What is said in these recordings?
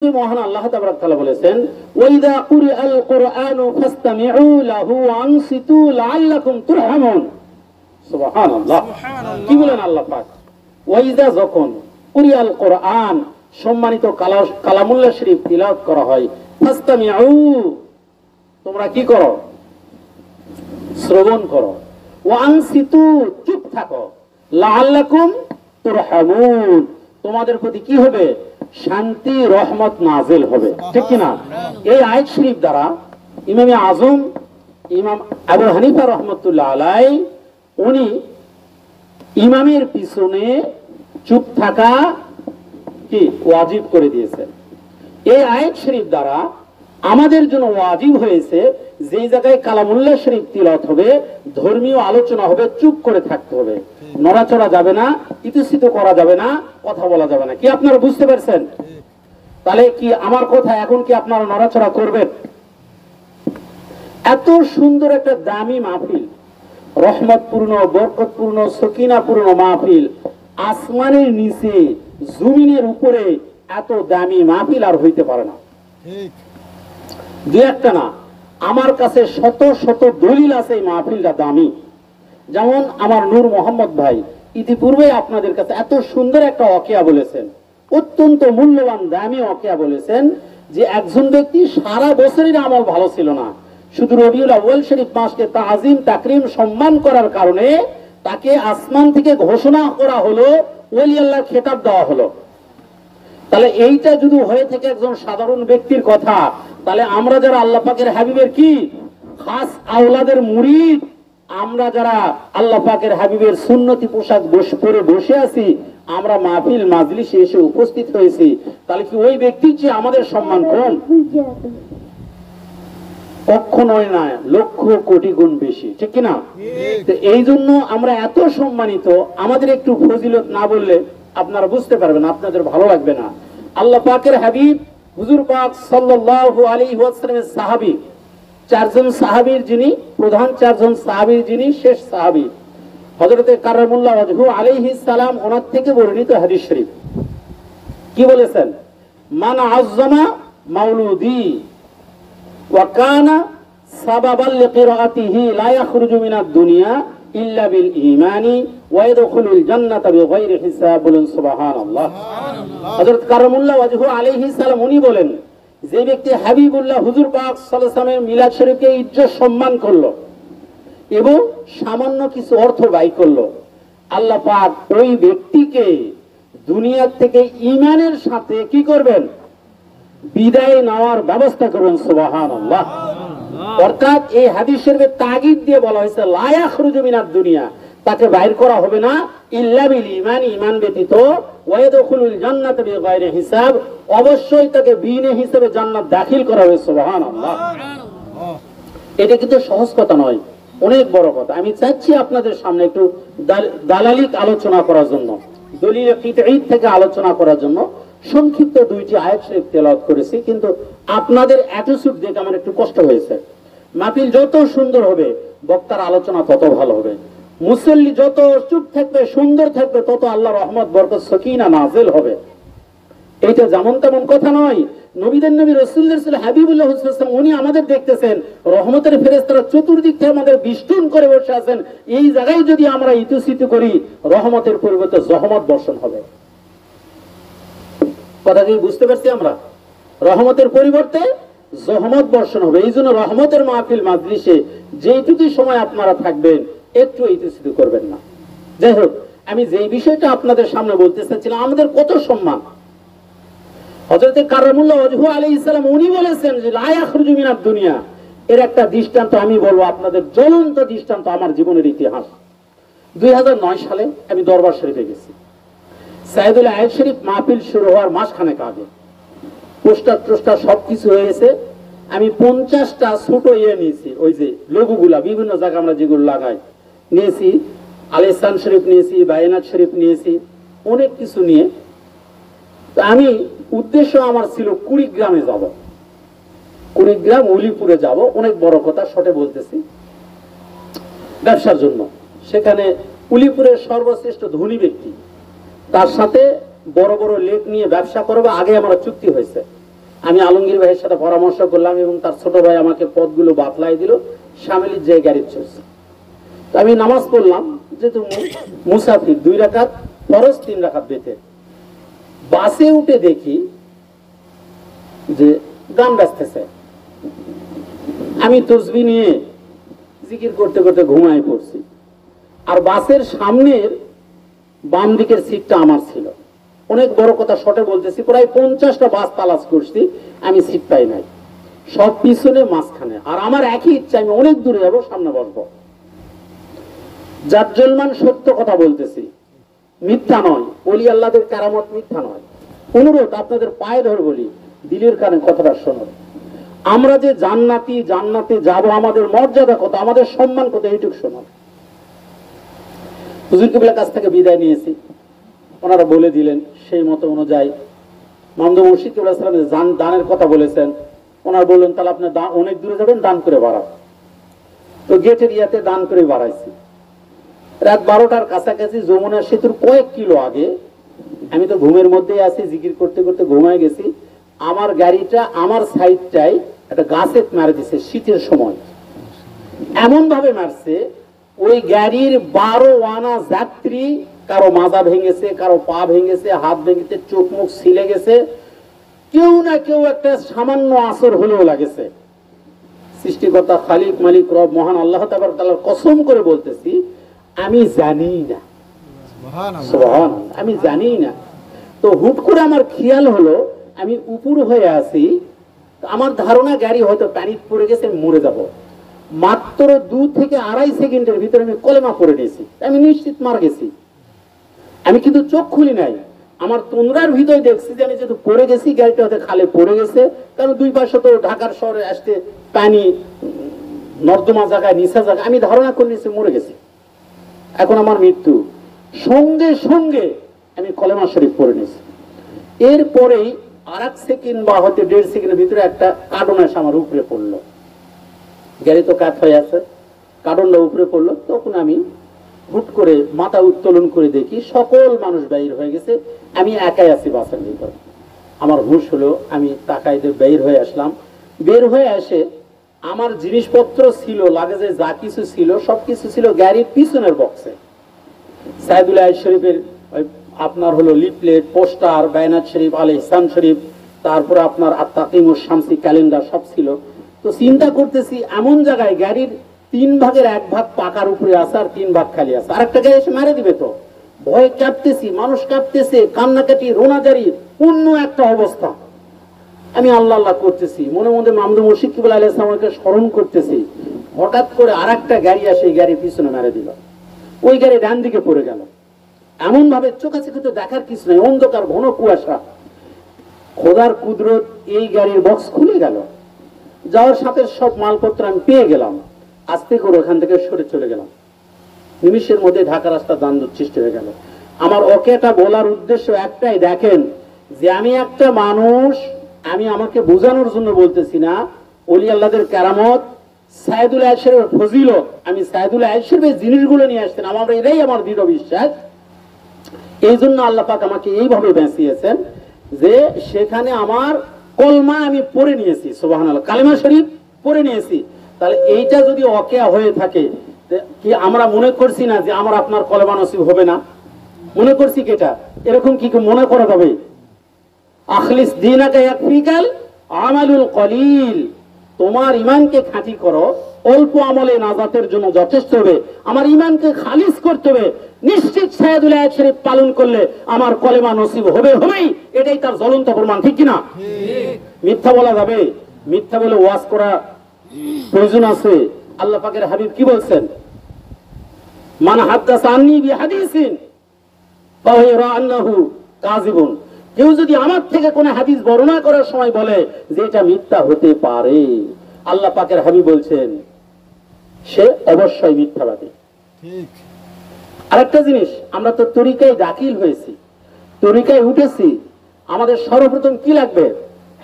মহান আল্লাহ তাবারক তাআলা বলেছেন ওয়াইদা কুরিআল কুরআনু ফাসতামিউ লাহু ওয়ানসিতু লাআল্লাকুম তুরহামুন। সুবহানাল্লাহ, কি বলেন আল্লাহ পাক? ওয়াইদা যখন কুরিআল কুরআন সম্মানিত কালামুল্লাহ শরীফ তিলাওয়াত করা হয়, ফাসতামিউ তোমরা কি করো? শ্রবণ করো। ওয়ানসিতু চুপ থাকো। লাআল্লাকুম তুরহামুন তোমাদের প্রতি কি হবে? শান্তি রহমত নাজিল হবে, ঠিক কিনা? এই আয়াত শরীফ দ্বারা ইমামে আজম ইমাম আবু হানিফা রহমতুল্লাহ আলাইহি উনি ইমামের পিছনে চুপ থাকা কি ওয়াজিব করে দিয়েছেন। এই আয়াত শরীফ দ্বারা আমাদের জন্য ওয়াজিব হয়েছে যেই জায়গায় কালামুল্লাহ শরীফ তিলাওয়াত হবে, ধর্মীয় আলোচনা হবে, চুপ করে থাকতে হবে, নড়াচড়া যাবে না, ইতস্তত করা যাবে না, কথা বলা যাবে না। কি আপনারা বুঝতে পারছেন? তাহলে কি আমার কথা এখন কি আপনারা নড়াচড়া করবেন? এত সুন্দর একটা দামি মাহফিল, রহমতপূর্ণ, বরকতপূর্ণ, সকিনাপূর্ণ মাহফিল, আসমানের নিচে জমিনের উপরে এত দামি মাহফিল আর হইতে পারে না। দুই একটা না, আমার কাছে শত শত দলিল আছে এই মাহফিলটা দামি। যেমন আমার নূর মোহাম্মদ ভাই ইতিপূর্বে আপনাদের কাছে এত সুন্দর একটা ওয়াকিয়া বলেছেন, অত্যন্ত মূল্যবান দামি ওয়াকিয়া বলেছেন যে একজন ব্যক্তি সারা বছরের আমল ভালো ছিল না, শুধু রবিউল আউয়াল শরীফ মাসকে তাজিম তাকরিম সম্মান করার কারণে তাকে আসমান থেকে ঘোষণা করা হলো, ওলি আল্লাহর খেতাব দেওয়া হলো। তাহলে এইটা যদি হয়ে থাকে একজন সাধারণ ব্যক্তির কথা, তাহলে আমরা যারা আল্লাহ পাকের হাবিবের কি খাস আওলাদের মুরিদ, আমরা যারা আল্লাহ পাকের হাবিবের সুন্নতি পোশাক পরে বসে আছি, আমরা মাহফিল মাজলিসে এসে উপস্থিত হয়েছি, তাহলে কি ওই ব্যক্তির চেয়ে আমাদের সম্মান কম? কখনোই না, লক্ষ কোটি গুণ বেশি, ঠিক কিনা? তো এই জন্য আমরা এত সম্মানিত, আমাদের একটু ফজিলত না বললে আপনারা বুঝতে পারবেন, আপনাদের ভালো লাগবে না। আল্লাহ পাকের হাবিব হুজুর পাক সাল্লাল্লাহু আলাইহি ওয়াসাল্লামের সাহাবী, চারজন সাহাবীর যিনি প্রধান, চারজন সাহাবীর যিনি শেষ সাহাবী হযরতে কাররামুল্লাহ ওয়াজহু আলাইহিস সালাম, ওনার থেকে বর্ণিত হাদিস শরীফ কি বলেছেন? মান আযযামা মাউলুদি ওয়া কানা সাবাবাল লিকিরাআতিহি লা ইয়াখরুজু মিনাদ দুনিয়া ইল্লা বিল ঈমানি ওয়া ইয়াদখুলুল জান্নাতা বিগাইরি হিসাব। বলুন সুবহানাল্লাহ। হযরত কাররামুল্লাহ ওয়াজহু আলাইহিস সালাম উনি বলেন, যে ব্যক্তি হাবিবুল্লাহ হুজুর পাক সাল্লাল্লাহু আলাইহি ওয়াসাল্লামের মিলাদ শরীফকে ইজ্জত সম্মান করলো এবং সামান্য কিছু অর্থ ব্যয় করলো, আল্লাহ পাক ওই ব্যক্তিকে দুনিয়া থেকে ঈমানের সাথে কি করবেন? বিদায় নেওয়ার ব্যবস্থা করবেন। সুবহানাল্লাহ। অর্থাৎ এই হাদিস শরীফে তাগিদ দিয়ে বলা হয়েছে লা ইয়াখরুজু মিনাদ দুনিয়া, তাকে বাইর করা হবে না ইল্লা বিল ঈমান, ঈমান ব্যতীত, ওয়া ইয়াদখুলুল জান্নাতা বিগাইরি হিসাব, অবশ্যই তাকে বিনা হিসাবে জান্নাত দাখিল করা হবে। সুবহানাল্লাহ। এটা কিন্তু সহজ কথা নয়, অনেক বড় কথা। আমি চাচ্ছি আপনাদের সামনে একটু দালালিক আলোচনা করার জন্য, দলিল কিতাব থেকে আলোচনা করার জন্য সংক্ষিপ্ত দুইটি আয়াত শরীফ তেলাওয়াত করেছি, কিন্তু আপনাদের অ্যাটিটিউড দেখে আমার একটু কষ্ট হয়েছে। মাহফিল যত সুন্দর হবে, বক্তার আলোচনা তত ভালো হবে, মুসল্লি যত চুপ থাকবে, সুন্দর থাকবে, তত আল্লাহ রহমত বরকত সকিনা নাজিল হবে। এইটা যেমন তেমন কথা নয়। নবীদের নবী রাসূলুল্লাহ হাবিবুল্লাহ সাল্লাল্লাহু আলাইহি ওয়াসাল্লাম উনি আমাদের দেখতেছেন, রহমতের ফেরেশতারা চতুর্দিক থেকে আমাদের বিষ্টন করে বসে আছেন। এই জায়গায় যদি আমরা ইতস্তত করি, রহমতের পরিবর্তে জহমত বর্ষণ হবে। কথা কি বুঝতে পারছি আমরা? রহমতের পরিবর্তে জহমত বর্ষণ হবে। এই জন্য রহমতের মাহফিল মাজলিসে যেইটুকু সময় আপনারা থাকবেন, একটু ইতস্তত করবেন না। যাই হোক, আমি যেই বিষয়টা আপনাদের সামনে বলতে চাচ্ছিলাম, আমাদের কত সম্মান। হযরতে কাররামুল্লাহ ওয়াজহু আলাইহিস সালাম উনি বলেছেন যে লা ইয়াখরুজু মিনাদ দুনিয়া, এর একটা দৃষ্টান্ত আমি বলবো আপনাদের, জ্বলন্ত দৃষ্টান্ত আমার জীবনের ইতিহাস। 2009 সালে আমি দরবার শরীফে গেছি। সাইদুল আয়াত শরীফ মাহফিল শুরু হওয়ার মাসখানেক আগে পোস্টার সবকিছু হয়েছে। আমি 50টা ছোট নিয়েছি, ওই যে লোগোগুলা বিভিন্ন জায়গায় আমরা যেগুলো লাগাই, নিয়েছি। আলিসান শরীফ নিয়েছি, বায়নাত শরীফ নিয়েছি, অনেক কিছু নিয়ে আমি উদ্দেশ্য আমার ছিল কুড়িগ্রামে যাব, কুড়িগ্রাম উলিপুরে যাব। অনেক বড় কথা, শর্টে বলতেছি, ব্যবসার জন্য। সেখানে উলিপুরের সর্বশ্রেষ্ঠ ধনী ব্যক্তি, তার সাথে বড় বড় লেক নিয়ে ব্যবসা করবে, আগে আমার চুক্তি হয়েছে। আমি আলমগীর ভাইয়ের সাথে পরামর্শ করলাম এবং তার ছোট ভাই আমাকে পথগুলো বাতলাই দিল, শামিলির যে গাড়ি চলছে। তো আমি নামাজ পড়লাম, যেহেতু মুসাফির 2 রাকাত ফরজ 3 রাকাত বেতে। বাসে উঠে দেখি যে গান বাজতেছে, আমি তসবিহ নিয়ে জিকির করতে করতে ঘুমায় পড়ছি। আর বাসের সামনের বাম দিকের সিটটা আমার ছিল। অনেক বড় কথা শর্টে বলতেছি, প্রায় 50টা বাস তালাশ করছি, আমি সিট পাই নাই, সব পিছনে মাঝখানে। আর আমার একই ইচ্ছা, আমি অনেক দূরে যাবো, সামনে বসবো। জাজ্জলমান সত্য কথা বলতেছি, মিথ্যা নয়। ওলি আল্লাহদের কারামত মিথ্যা নয়। অনুরোধ, আপনাদের পায়ে ধরে বলি, দিলের কানে কথাটা শোনো। আমরা যে জান্নাতে যাব, আমাদের মর্যাদা কত, আমাদের সম্মান কত, এইটুকু শোনো। হুজুর কিবলার কাছ থেকে বিদায় নিয়েছি, ওনারা বলে দিলেন, সেই মতো অনুযায়ী মামদুদ মুর্শিদ কিবলা সালাম দানের কথা বলেছেন। ওনারা বললেন, তাহলে আপনি অনেক দূরে যাবেন, দান করে বাড়ান। তো গেটের ইয়াতে দান করে বাড়াইছি। রাত 12টার কাছাকাছি যমুনা সেতুর কয়েক কিলো আগে, আমি তো ঘুমের মধ্যেই আছি, জিকির করতে করতে ঘুমায় গেছি। আমার গাড়িটা আমার সাইডটাই একটা গাছে মারা দিছে শীতের সময়। এমন ভাবে মারছে, ওই গাড়ির 12 আনা যাত্রী, কারো মাজা ভেঙেছে, কারো পা ভেঙেছে, হাত ভেঙেছে, চোখ মুখ ছিলে গেছে, কেউ না কেউ একটা সামান্য আসর হলেও লাগেছে। সৃষ্টিকর্তা খালিক মালিক রব মহান আল্লাহ তাআলার কসম করে বলতেছি, আমি জানি না, সুবহানাল্লাহ, আমি জানি না। তো হুট করে আমার খেয়াল হলো আমি উপর হয়ে আছি, আমার ধারণা গাড়ি হয়তো পানিতে পড়ে গেছে, আমি মরে যাব। মাত্র 2 থেকে 2.5 সেকেন্ডের ভিতরে আমি কলেমা পড়ে নিয়েছি, আমি নিশ্চিত মারা গেছি। আমি কিন্তু চোখ খুলি নাই, আমার তন্দ্রার ভিতরে দেখছি যে আমি যেহেতু পড়ে গেছি, গাড়িটা হয়তো খালে পড়ে গেছে, কারণ 2 পাশে তো ঢাকার শহরে আসতে পানি, নর্দমা জায়গায়, নিচা জায়গায়, আমি ধারণা করে নিয়েছি মরে গেছি, এখন আমার মৃত্যু। সঙ্গে সঙ্গে আমি কলেমা শরীফ পড়ে নিয়েছি। এরপরেই 1 সেকেন্ড বা হয়তো 1.5 সেকেন্ডের ভিতরে একটা কার্টন এসে আমার উপরে পড়লো। গাড়ি তো কাত হয়ে আছে, কার্টনটা উপরে পড়লো। তখন আমি হুট করে মাথা উত্তোলন করে দেখি সকল মানুষ বাইর হয়ে গেছে, আমি একাই আছি বাসের ভিতর। আমার হুঁশ হলো, আমি তাকাইতে বের হয়ে আসলাম। বের হয়ে আসে আমার জিনিসপত্র ছিল, লাগেজে যা কিছু ছিল সবকিছু ছিল গাড়ির পিছনের বক্সে। সাইদুল আইজ শরীফের আপনার হলো লিফলেট, পোস্টার, বায়নাত শরীফ, আল ইহসান শরীফ, তারপরে আপনার আত-তাকিমুস শামসি ক্যালেন্ডার সব ছিল। তো চিন্তা করতেছি, এমন জায়গায় গাড়ির 3 ভাগের 1 ভাগ পাকার উপরে আছে আর 3 ভাগ খালি আছে, আরেকটা গাড়ি এসে মারে দিবে। তো ভয়ে কাঁপতেছি, মানুষ কাঁপতেছে, কান্নাকাটি, রোনাজারি, অন্য একটা অবস্থা। আমি আল্লাহ আল্লাহ করতেছি, মনে মধ্যে মামদুদ মুর্শিদ কিবলা আলাইহিস সালামকে স্মরণ করতেছি। হঠাৎ করে আরেকটা গাড়ি আসে, এই গাড়ির পিছনে মেরে দিল। ওই গাড়ি ডান দিকে পড়ে গেল। এমন ভাবে চোখাচোখি তো দেখার কিছু নেই, অন্ধকার, ঘন কুয়াশা। খোদার কুদরত, এই গাড়ির বক্স খুলে গেল। যাওয়ার সাথে সব মালপত্র আমি পেয়ে গেলাম। আস্তে করে ওখান থেকে সরে চলে গেলাম। নিমিষের মধ্যে ঢাকা রাস্তা যানজট সৃষ্টি হয়ে গেল। আমার ওকে এটা বলার উদ্দেশ্য একটাই, দেখেন যে আমি একটা মানুষ, আমি আমাকে বোঝানোর জন্য বলতেছি না। ওলি আল্লাহদের কেরামত, সাইদুল আইজ শরীফের ফজিলত, আমি সাইদুল আইজ শরীফের জিনিসগুলো নিয়ে আসতেন, আমার এটাই আমার দৃঢ় বিশ্বাস। এই জন্য আল্লাহ পাক আমাকে এইভাবে বাঁচিয়েছেন যে সেখানে আমার কলমা আমি পড়ে নিয়েছি, সুবহানাল্লাহ, কালেমা শরীফ পড়ে নিয়েছি। তাহলে এইটা যদি অকেয়া হয়ে থাকে, কি আমরা মনে করছি না যে আমার আপনার কলেমা নসিব হবে না? মনে করছি কি এটা? এরকম কি মনে করা যাবে? আখলিস দীনাকা ইয়াকফিকাল আমালুল কলিল, তোমার ঈমানকে খাঁটি করো, অল্প আমলে নাজাতের জন্য যথেষ্ট হবে। আমার ঈমানকে খালিস করতে হবে, নিশ্চিত সাইদুল আইজ শরীফ পালন করলে আমার কলেমা নসিব হবে, হবেই। এটাই তার জ্বলন্ত প্রমাণ, ঠিক কিনা? মিথ্যা বলা যাবে? মিথ্যা বলে ওয়াজ করা প্রয়োজন আছে? আল্লাহ পাকের হাবিব কি বলছেন? মান হাদাসা আন্নী বিহাদিসিন ফাহুয়া আন্নাহু কাযিবুন, কেউ যদি আমার থেকে কোন হাদিস বর্ণনা করার সময় বলে যে এটা মিথ্যা হতে পারে, আল্লাহ পাকের হাবিব বলছেন সে অবশ্যই মিথ্যাবাদী। ঠিক। আরেকটা জিনিস, আমরা তো তরিকায় দাখিল হয়েছি, তরিকায় উঠেছি, আমাদের সর্বপ্রথম কি লাগবে?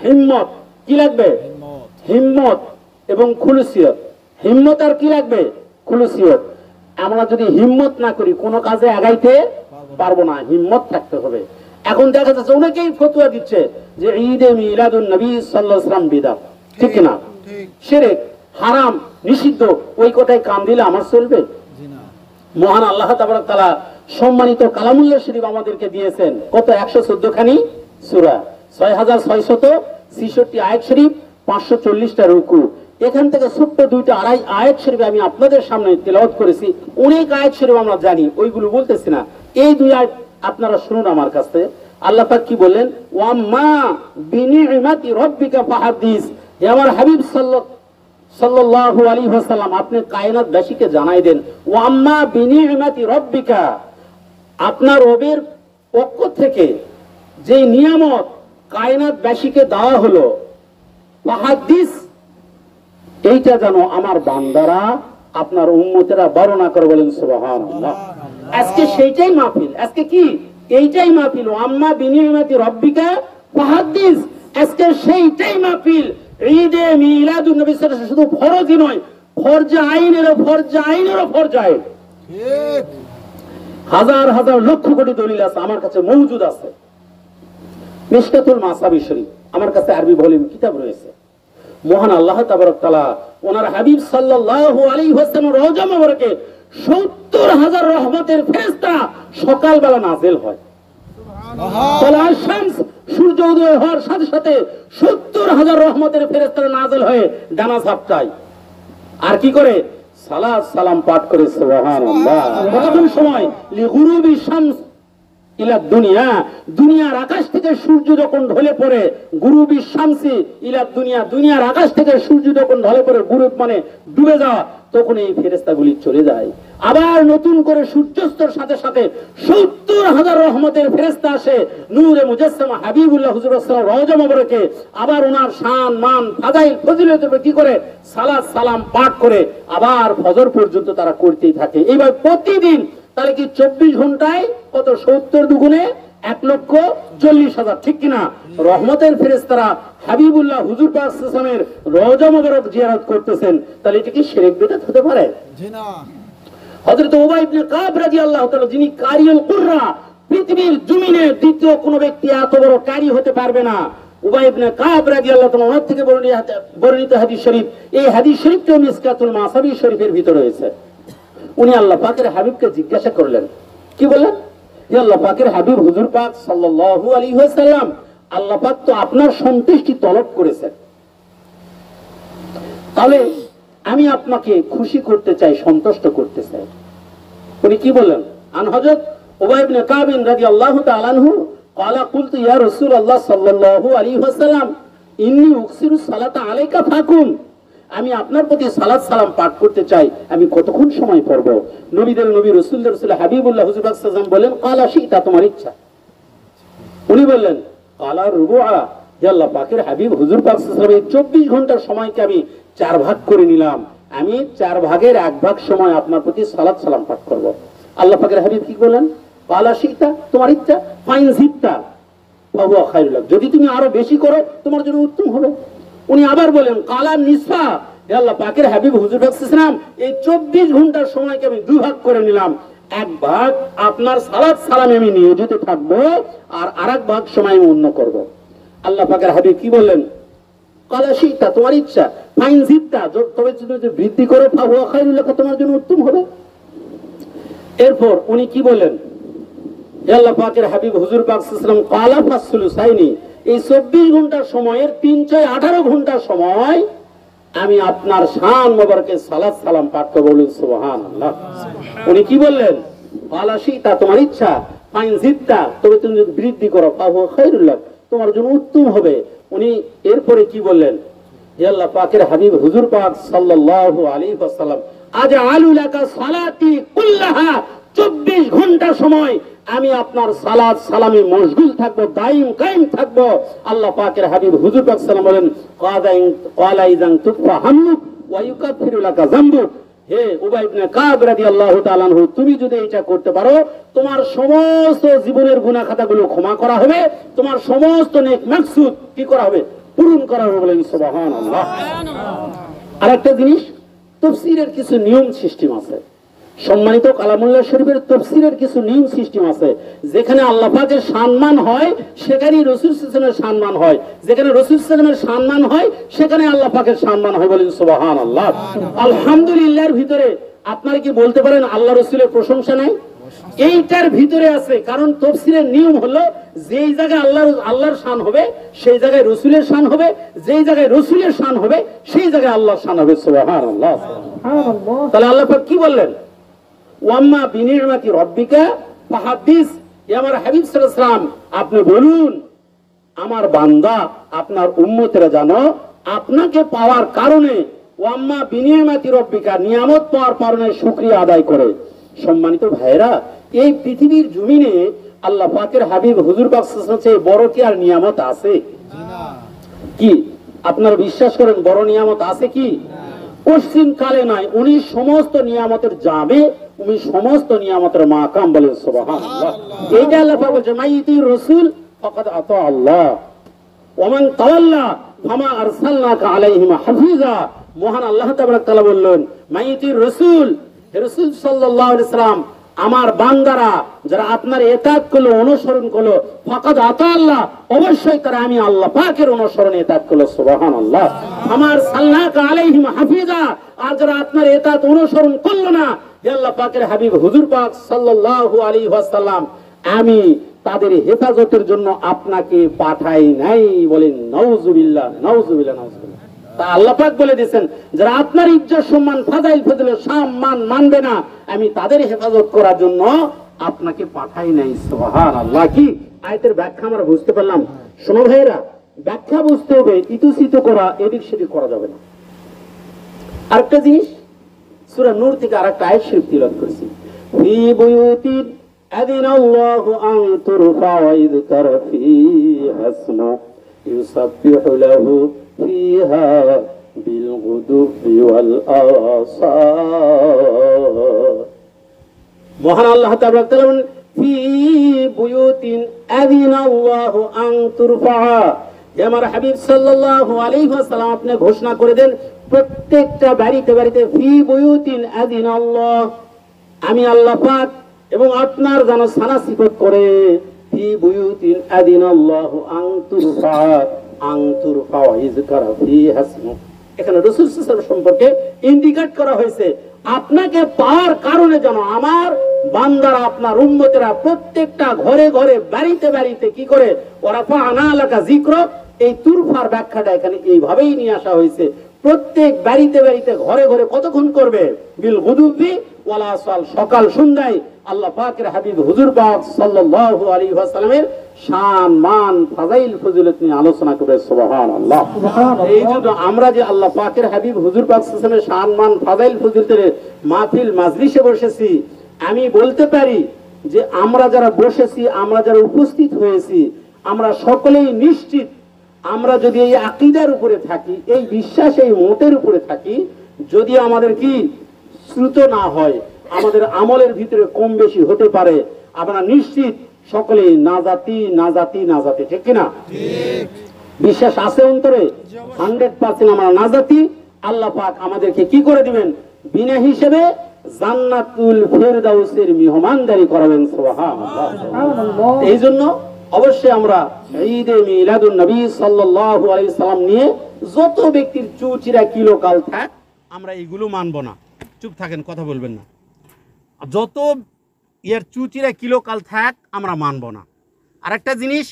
হিম্মত। কি লাগবে? হিম্মত এবং খুলুসিয়ত। হিম্মত আর কি লাগবে? খুলুসিয়ত। আমরা যদি হিম্মত না করি কোনো কাজে আগাইতে পারবো না, হিম্মত থাকতে হবে। এখন দেখা যাচ্ছে অনেকেই ফতোয়া দিচ্ছে যে ঈদে মিলাদুন নবী সাল্লাল্লাহু আলাইহি ওয়াসাল্লাম বিদআত, ঠিক না? শিরক, হারাম, নিষিদ্ধ, ওই কথায় কান দিলে আমার চলবে? মহান আল্লাহ তাবারক তাআলা সম্মানিত কালামুল্লাহ শরীফ আমাদেরকে দিয়েছেন কত? 114 খানি সূরা, 6666 আয়াত শরীফ, 540টা রুকু। এখান থেকে ছোট্ট দুইটা আয়াত শরীফ আমি আপনাদের সামনে তেলাওয়াত করেছি। অনেক আয়াত শরীফ আমরা জানি, ওইগুলো বলতেছি না। এই দুই আয়াত আপনারা শুনুন আমার কাছে। আল্লাহ পাক কি বলেন? ওয়াম্মা বিনি'মাতি রাব্বিকা ফাহাদিস। হে আমার হাবিব সাল্লাল্লাহু আলাইহি ওয়াসাল্লাম, আপনি কায়নাতবাসীকে জানাই দেন, ওয়াম্মা বিনি'মাতি রাব্বিকা, আপনার রবের পক্ষ থেকে যে নিয়ামত কায়নাতবাসীকে দেওয়া হলো, ফাহাদিস, এইটা যেন আমার বান্দারা, আপনার উম্মতেরা বর্ণনা করে। বলেন সুবহানাল্লাহ। আজকে সেইটাই মাহফিল, আজকে কি এইটাই মাহফিল, আম্মা বিনি'মাতি রাব্বিকা ফাহাদিস। আজকে সেইটাই মাহফিল। ঈদে মিলাদুন নবী সাল্লাল্লাহু আলাইহি ওয়াসাল্লাম শুধু ফরজই নয়, ফরজে আইনেরও ফরজ আইন। ঠিক, হাজার হাজার লক্ষ কোটি দলিল আছে আমার কাছে, মওজুদ আছে। মিশকাতুল মাসাবি শরীফ আমার কাছে আরবি ভলিউম কিতাব রয়েছে। মহান আল্লাহ তাবারক তাআলা ওনার হাবিব সাল্লাল্লাহু আলাইহি ওয়াসাল্লাম রওজা মোবারকে 70,000 রহমতের ফেরেশতা সকালবেলা নাযিল হয়। সুবহানাল্লাহ। শামস, সূর্য উদয় হওয়ার সাথে সাথে 70,000 রহমতের ফেরেশতা নাযিল হয়ে ডানা ঝাপটায়। আর কি করে? সালাত সালাম পাঠ করে। সুবহানাল্লাহ। কতক্ষণ সময়? লিগুরুবি শামস ইলা দুনিয়া, দুনিয়ার আকাশ থেকে সূর্য যখন ঢলে পড়ে, গুরুবি শামসি ইলা দুনিয়া, দুনিয়ার আকাশ থেকে সূর্য যখন ঢলে পড়ে, গুরুব মানে ডুবে যাওয়া, তখন এই ফেরেশতাগুলি চলে যায়। আবার নতুন করে সূর্যাস্তর সাথে সাথে 70,000 রহমতের ফেরেশতা আসে নূরে মুজাসসামা হাবিবুল্লাহ হুজুর সাল্লাল্লাহু আলাইহি রওজা মোবারকে। আবার ওনার শান মান ফাজাইল ফজিলতের উপর কি করে? সালাত সালাম পাঠ করে আবার ফজর পর্যন্ত তারা করতেই থাকে। এইভাবে প্রতিদিন। তাহলে কি 24 ঘন্টায় কত? 70 দুগুণে 1,40,000, ঠিক কিনা? রহমতের ফেরেশতারা হাবিবুল্লাহ হুজুর পাক সাল্লাল্লাহু আলাইহি ওয়াসাল্লামের রওজা মোবারক জিয়ারত করতেছেন। তাহলে এটা কি শিরক বিদআত হতে পারে? জি না। হযরত উবাই ইবনে কাব রাদিয়াল্লাহু তাআলা, যিনি কারিউল কুররা, পৃথিবীর জমিনে দ্বিতীয় কোনো ব্যক্তি এত বড় কারি হতে পারবে না। উবাই ইবনে কাব রাদিয়াল্লাহু তাআলা ওনার থেকে বর্ণিত হাদিস শরীফ, এই হাদিস শরীফটা মিশকাতুল মাসাবি শরীফের ভিতরে রয়েছে। উনি আল্লাহ পাকের হাবিবকে জিজ্ঞাসা করলেন, কি বললেন? হে আল্লাহ পাকের হাবিব হুজুর পাক সাল্লাল্লাহু আলাইহি ওয়াসাল্লাম, আল্লাহ পাক তো আপনার সন্তুষ্টি তলব করেছেন, তাহলে আমি আপনাকে খুশি করতে চাই, সন্তুষ্ট করতে চাই। উনি কি বললেন? আন হযরত উবাই ইবনে কাব রাদিয়াল্লাহু তাআলা আনহু ক্বালা কুলতু ইয়া রাসূলুল্লাহ সাল্লাল্লাহু আলাইহি ওয়াসাল্লাম ইন্নী উকসিরু সালাতা আলাইকা ফাকুম, আমি আপনার প্রতি সালাত সালাম পাঠ করতে চাই, আমি কতক্ষণ সময় পড়ব? নবীদের নবী রাসূলুল্লাহ হাবিবুল্লাহ হুজুর পাক সাল্লাল্লাহু আলাইহি ওয়াসাল্লাম বলেন, ক্বালা শিতা, তোমার ইচ্ছা। উনি বললেন, ক্বালা রুবুআ, হে আল্লাহ পাকের হাবিব হুজুর পাক সাল্লাল্লাহু আলাইহি ওয়াসাল্লাম, 24 ঘন্টার সময়কে আমি 4 ভাগ করে নিলাম, আমি 4 ভাগের 1 ভাগ সময় আপনার প্রতি সালাত সালাম পাঠ করব। আল্লাহ পাকের হাবিব কি বলেন? ক্বালা শিতা, তোমার ইচ্ছা, ফাইন জিতা ফাহুয়া খায়রুল লাক, যদি তুমি আরো বেশি করো তোমার জন্য উত্তম হবে। উনি আবার বলেন, ক্বালা নিসফা, হে আল্লাহ পাকের হাবিব হুজুর পাক সাল্লাল্লাহু আলাইহি ওয়াসাল্লাম, এই 24 ঘন্টার সময়কে আমি 2 ভাগ করে নিলাম, 1 ভাগ আপনার সালাত সালামে আমি নিয়োজিত থাকবো, আর আরেক ভাগ সময় আমি অন্য করব। আল্লাহ পাকের হাবিব কি বললেন? ক্বালা শিতা, তোমার ইচ্ছা, ফাইন জিতা, তবে যদি বৃদ্ধি করো ফাহুয়া খায়রুল লাক, তোমার জন্য উত্তম হবে। এরপর উনি কি বলেন? হে আল্লাহ পাকের হাবিব হুজুর পাক সাল্লাল্লাহু আলাইহি ওয়াসাল্লাম, ক্বালা ফাসলুসাইনি, এই 24 ঘন্টার সময়ের 3/18 ঘন্টা সময় আমি আপনার শান মোবারকে সালাত সালাম পাঠ করব। বলুন সুবহানাল্লাহ। উনি কি বললেন? ক্বালা শিতা, তোমার ইচ্ছা, ফাইন জিতা, তবে তুমি যদি বৃদ্ধি করো ফাহুয়া খায়রুল লাক, তোমার জন্য উত্তম হবে। উনি এরপরে কি বললেন? হে আল্লাহ পাকের হাবিব হুজুর পাক সাল্লাল্লাহু আলাইহি ওয়াসাল্লাম, আজআলু লাকা সালাতি কুল্লাহা, 24 ঘন্টা সময় আমি আপনার সালাত সালামে মশগুল থাকবো, দাইম কায়েম থাকবো। আল্লাহ পাকের হাবিব হুজুর পাক সাল্লাল্লাহু আলাইহি ওয়াসাল্লাম বলেন, ক্বালা ইযান তুফা হাম্মুক ওয়া ইউকাফিরু লাকা যামবুক, হে উবাই ইবনে কাব রাদিয়াল্লাহু তাআলা আনহু, তুমি যদি এটা করতে পারো, তোমার সমস্ত জীবনের গুনাহ খাতাগুলো ক্ষমা করা হবে, তোমার সমস্ত নেক মাকসুদ কি করা হবে? পূরণ করা হবে। বলেন সুবহানাল্লাহ। আরেকটা জিনিস, তাফসীরের কিছু নিয়ম সিস্টেম আছে। সম্মানিত কালামুল্লাহ শরীফের তাফসীরের কিছু নিয়ম সিস্টেম আছে, যেখানে আল্লাহ পাকের সম্মান হয় সেখানেই রাসূল সাল্লাল্লাহু আলাইহি ওয়াসাল্লামের সম্মান হয়, যেখানে রাসূল সাল্লাল্লাহু আলাইহি ওয়াসাল্লামের সম্মান হয় সেখানে আল্লাহ পাকের সম্মান হয়। বলেন সুবহানাল্লাহ। আলহামদুলিল্লাহর ভিতরে আপনারা কি বলতে পারেন আল্লাহ রাসূলের প্রশংসা নাই? এইটার ভিতরে আছে, কারণ তাফসীরের নিয়ম হলো যেই জায়গায় আল্লাহর শান হবে সেই জায়গায় রাসূলের শান হবে, যেই জায়গায় রাসূলের শান হবে সেই জায়গায় আল্লাহর শান হবে। সুবহানাল্লাহ। তাহলে আল্লাহ পাক কি বললেন? ওয়াম্মা বিনি'মাতি রাব্বিকা ফাহাদ্দিস। আমার হাবিব সাল্লাল্লাহু আলাইহি ওয়াসাল্লাম আপনি বলুন, আমার বান্দা আপনার উম্মতেরা জানো আপনাকে পাওয়ার কারণে, ওয়াম্মা বিনি'মাতি রাব্বিকা নিয়ামত পাওয়ার কারণে শুকরিয়া আদায় করে। সম্মানিত ভাইরা, এই পৃথিবীর জমিনে আল্লাহ পাকের হাবিব হুজুর পাক সাল্লাল্লাহু আলাইহি ওয়াসাল্লাম বড় কি আর নিয়ামত আছে কি? আপনারা বিশ্বাস করেন বড় নিয়ামত আছে কি? কোশ্চিন কালে নাই। উনি সমস্ত নিয়ামতের যাবে, উনি সমস্ত নিয়ামতের মাকাম। বলেন সুবহানাল্লাহ। এইটা আল্লাহ পাক বলেন মাইয়িতির রাসূল ফাকাদ আতা আল্লাহ ওয়া মান তাওয়াল্লা ফামা আরসালনাকা আলাইহিম হাফিজা। মহান আল্লাহ তাবারক তাআলা বললেন মাইয়িতির রাসূল, হে রাসূল সাল্লাল্লাহু আলাইহি সাল্লাম, আমার বান্দারা যারা আপনার ইতাআত করলো, অনুসরণ করলো, ফাকাদ আতা আল্লাহ, অবশ্যই তারা আমি আল্লাহ পাকের অনুসরণ ইতাআত করলো। সুবহানাল্লাহ। আমার সাল্লাকা আলাইহিম হাফিজা, আর যারা আপনার ইতাআত অনুসরণ করলো না, হে আল্লাহ পাকের হাবিব হুজুর পাক সাল্লাল্লাহু আলাইহি ওয়াসাল্লাম, আমি তাদের হেফাজতের জন্য আপনাকে পাঠাই নাই। বলেন নাউজুবিল্লাহ, নাউজুবিল্লাহ, নাউজুবিল্লাহ। তা আল্লাহ পাক বলে দিয়েছেন যারা আপনার ইজ্জত সম্মান ফাজাইল ফজিলত সম্মান মানবে না, আমি তাদের হেফাজত করার জন্য আপনাকে পাঠাই নাই। সুবহানাল্লাহ। কি আয়াতের ব্যাখ্যা আমরা বুঝতে পারলাম? শোনো ভাইরা, ব্যাখ্যা বুঝতে হবে, ইতুসিত করা এদিক সেদিক করা যাবে না। আরেকটা জিনিস, সূরা নূর থেকে আরেকটা আয়াত শরীফ তিলাওয়াত করেছি, ফি বুয়ুতিন আযিনাল্লাহু আন তুরফা ওয়া ইযকার ফিহা ইসমু ইউসাব্বিহু লাহু ফিহা বিল গুদুবি ওয়াল আসাল। মহান আল্লাহ তাবারক তাআলা বলেন ফি বুয়ুতিন আযিনাল্লাহু আন তুরফা। আমার হাবিব সাল্লাল্লাহু আলাইহি ওয়াসাল্লাম আপনি ঘোষণা করে দেন প্রত্যেকটা বাড়িতে বাড়িতে ফি বুয়ুতিন আযিনাল্লাহ, আমি আল্লাহ পাক এবং আপনার যেন সানা সিফত করে, ফি বুয়ুতিন আযিনাল্লাহু আন তুরফা আন তুরফা ওয়া ইযকার ফিহা ইসমু। এখানে রাসূল সাল্লাল্লাহু আলাইহি ওয়াসাল্লাম সম্পর্কে ইন্ডিকেট করা হয়েছে আপনাকে পাওয়ার কারণে যেন আমার বান্দারা আপনার উম্মতেরা প্রত্যেকটা ঘরে ঘরে বাড়িতে বাড়িতে কি করে ওরা ফাআনা লাকা যিকরক। এই তুরফার ব্যাখ্যাটা এখানে এইভাবেই নিয়ে আসা হয়েছে, প্রত্যেক বাড়িতে বাড়িতে ঘরে ঘরে কতক্ষণ করবে? বিল গুদুবি ওয়াল আসাল, সকাল সন্ধ্যায় আল্লাহ পাকের হাবিব হুজুর পাক সাল্লাল্লাহু আলাইহি ওয়াসাল্লামের শান মান ফাজাইল ফজিলত নিয়ে আলোচনা করবে। সুবহানাল্লাহ। এই জন্য আমরা যে আল্লাহ পাকের হাবিব হুজুর পাক সাল্লাল্লাহু আলাইহি ওয়াসাল্লামের শান মান ফাজাইল ফজিলতের মাহফিল মাজলিসে বসেছি, আমি বলতে পারি যে আমরা যারা বসেছি, আমরা যারা উপস্থিত হয়েছি, আমরা সকলেই নিশ্চিত আমরা যদি এই আকীদার উপরে থাকি, এই বিশ্বাস এই মতের উপরে থাকি, যদি আমাদের কি শ্রুত না হয়, আমাদের আমলের ভিতরে কম বেশি হতে পারে, আমরা নিশ্চিত সকলেই নাজাতি নাজাতি নাজাতি। ঠিক কিনা? বিশ্বাস আছে অন্তরে 100% আমরা নাজাতি। আল্লাহ পাক আমাদেরকে কি করে দিবেন? বিনা হিসেবে জান্নাতুল ফেরদাউসের মেহমানদারি করাবেন। সুবহানাল্লাহ। এই জন্য অবশ্যই আমরা ঈদে মিলাদুন নবী সাল্লাল্লাহু আলাইহি সাল্লাম নিয়ে যত ব্যক্তির চুচিরা কিলোকাল থাক আমরা এগুলো মানব না। চুপ থাকেন, কথা বলবেন না। যত এর চুচিরা কিলোকাল থাক আমরা মানব না। আরেকটা জিনিস,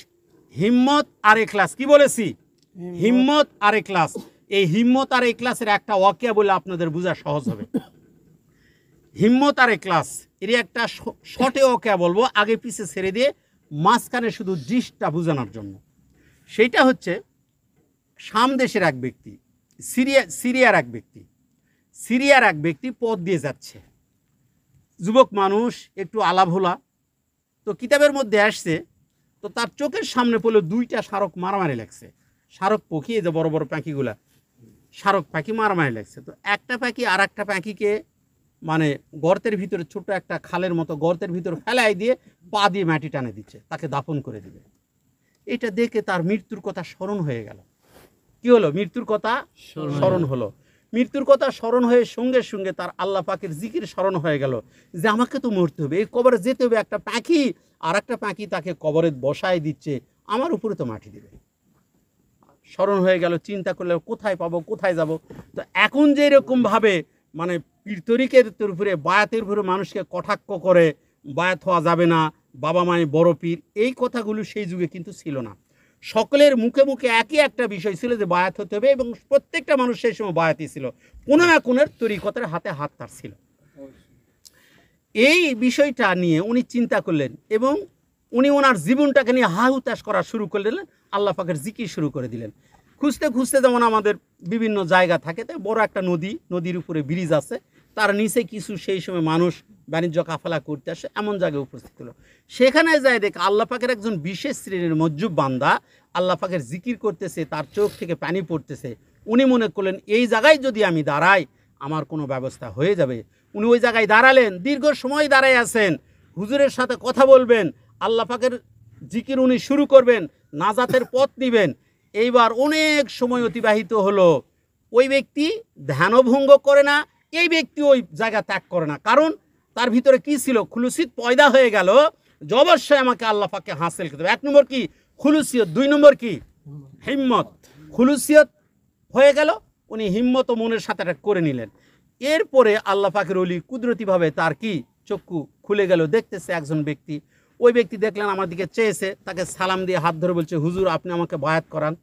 হিম্মত আর ইখলাস। কি বলেছি? হিম্মত আর ইখলাস। এই হিম্মত আর ইখলাসের একটা ওয়াকিয়া বলে আপনাদের বোঝা সহজ হবে। হিম্মত আর ইখলাস এর একটা শর্টে ওয়াকিয়া বলবো, আগে পিছে ছেড়ে দিয়ে মাঝখানে শুধু জিসটা বোঝানোর জন্য। সেইটা হচ্ছে শাম দেশের এক ব্যক্তি, সিরিয়ার এক ব্যক্তি পথ দিয়ে যাচ্ছে, যুবক মানুষ, একটু আলাভোলা। তো কিতাবের মধ্যে আসছে, তো তার চোখের সামনে পড়লো দুইটা শারক মারামারি লাগছে। শারক পাখি, এই যে বড় বড় পাখিগুলা, শারক পাখি মারামারি লাগছে। তো একটা পাখি আর একটা পাখিকে মানে গর্তের ভিতরে, ছোট একটা খালের মতো গর্তের ভিতরে ফেলাই দিয়ে পা দিয়ে মাটি টানে দিচ্ছে, তাকে দাফন করে দিবে। এটা দেখে তার মৃত্যুর কথা স্মরণ হয়ে গেল। কি হলো? মৃত্যুর কথা স্মরণ হলো। মৃত্যুর কথা স্মরণ হয়ে সঙ্গে সঙ্গে তার আল্লাহ পাকের জিকির স্মরণ হয়ে গেল যে আমাকে তো মরতে হবে, এই কবরে যেতে হবে, একটা পাখি আর একটা পাখি তাকে কবরে বসায় দিচ্ছে, আমার উপরে তো মাটি দেবে। স্মরণ হয়ে গেল, চিন্তা করলে কোথায় পাবো, কোথায় যাব। তো এখন যে এরকমভাবে মানে পীর তরিকের উপরে, বায়াতের উপরে মানুষকে কটাক্ষ করে, বায়াত হওয়া যাবে না, বাবা মায়ের বড় পীর, এই কথাগুলো সেই যুগে কিন্তু ছিল না। সকলের মুখে মুখে একই একটা বিষয় ছিল যে বায়াত হতে হবে, এবং প্রত্যেকটা মানুষ সেই সময় বায়াতই ছিল, কোনো না কোনো তরিকতের হাতে হাত তার ছিল। এই বিষয়টা নিয়ে উনি চিন্তা করলেন এবং উনি ওনার জীবনটাকে নিয়ে হাহুতাশ করা শুরু করে দিলেন, আল্লাহ পাকের জিকির শুরু করে দিলেন। খুঁজতে খুঁজতে যেমন আমাদের বিভিন্ন জায়গা থাকে, তাই বড় একটা নদী, নদীর উপরে ব্রিজ আছে, তার নিচে কিছু সেই সময় মানুষ বাণিজ্য কাফেলা করতে আসে, এমন জায়গায় উপস্থিত হলো। সেখানে যায় দেখে আল্লাহ পাকের একজন বিশেষ শ্রেণীর মজ্জুব বান্দা আল্লাহ পাকের জিকির করতেছে, তার চোখ থেকে পানি পড়তেছে। উনি মনে করলেন এই জায়গায় যদি আমি দাঁড়াই আমার কোনো ব্যবস্থা হয়ে যাবে। উনি ওই জায়গায় দাঁড়ালেন, দীর্ঘ সময় দাঁড়ায় আছেন, হুজুরের সাথে কথা বলবেন, আল্লাহ পাকের জিকির উনি শুরু করবেন, নাজাতের পথ নিবেন। এইবার অনেক সময় অতিবাহিত হলো, ওই ব্যক্তি ধ্যানভঙ্গ করে না, এই ব্যক্তি ওই জায়গা ত্যাগ করে না, কারণ তার ভিতরে কি ছিল, খুলুসিয়ত পয়দা হয়ে গেল যে অবশ্যই আমাকে আল্লাহ পাককে হাসিল করতে হবে। এক নম্বর কি খুলুসিয়ত, দুই নম্বর কি হিম্মত। খুলুসিয়ত হয়ে গেল, উনি হিম্মত ও মনের সাথে এটা করে নিলেন। এরপরে আল্লাহ পাকের ওলি কুদরতিভাবে তার কি চক্ষু খুলে গেল, দেখতেছে একজন ব্যক্তি। ওই ব্যক্তি দেখলেন আমার দিকে চেয়েছে, তাকে সালাম দিয়ে হাত ধরে বলছে, হুজুর আপনি আমাকে বায়াত করান,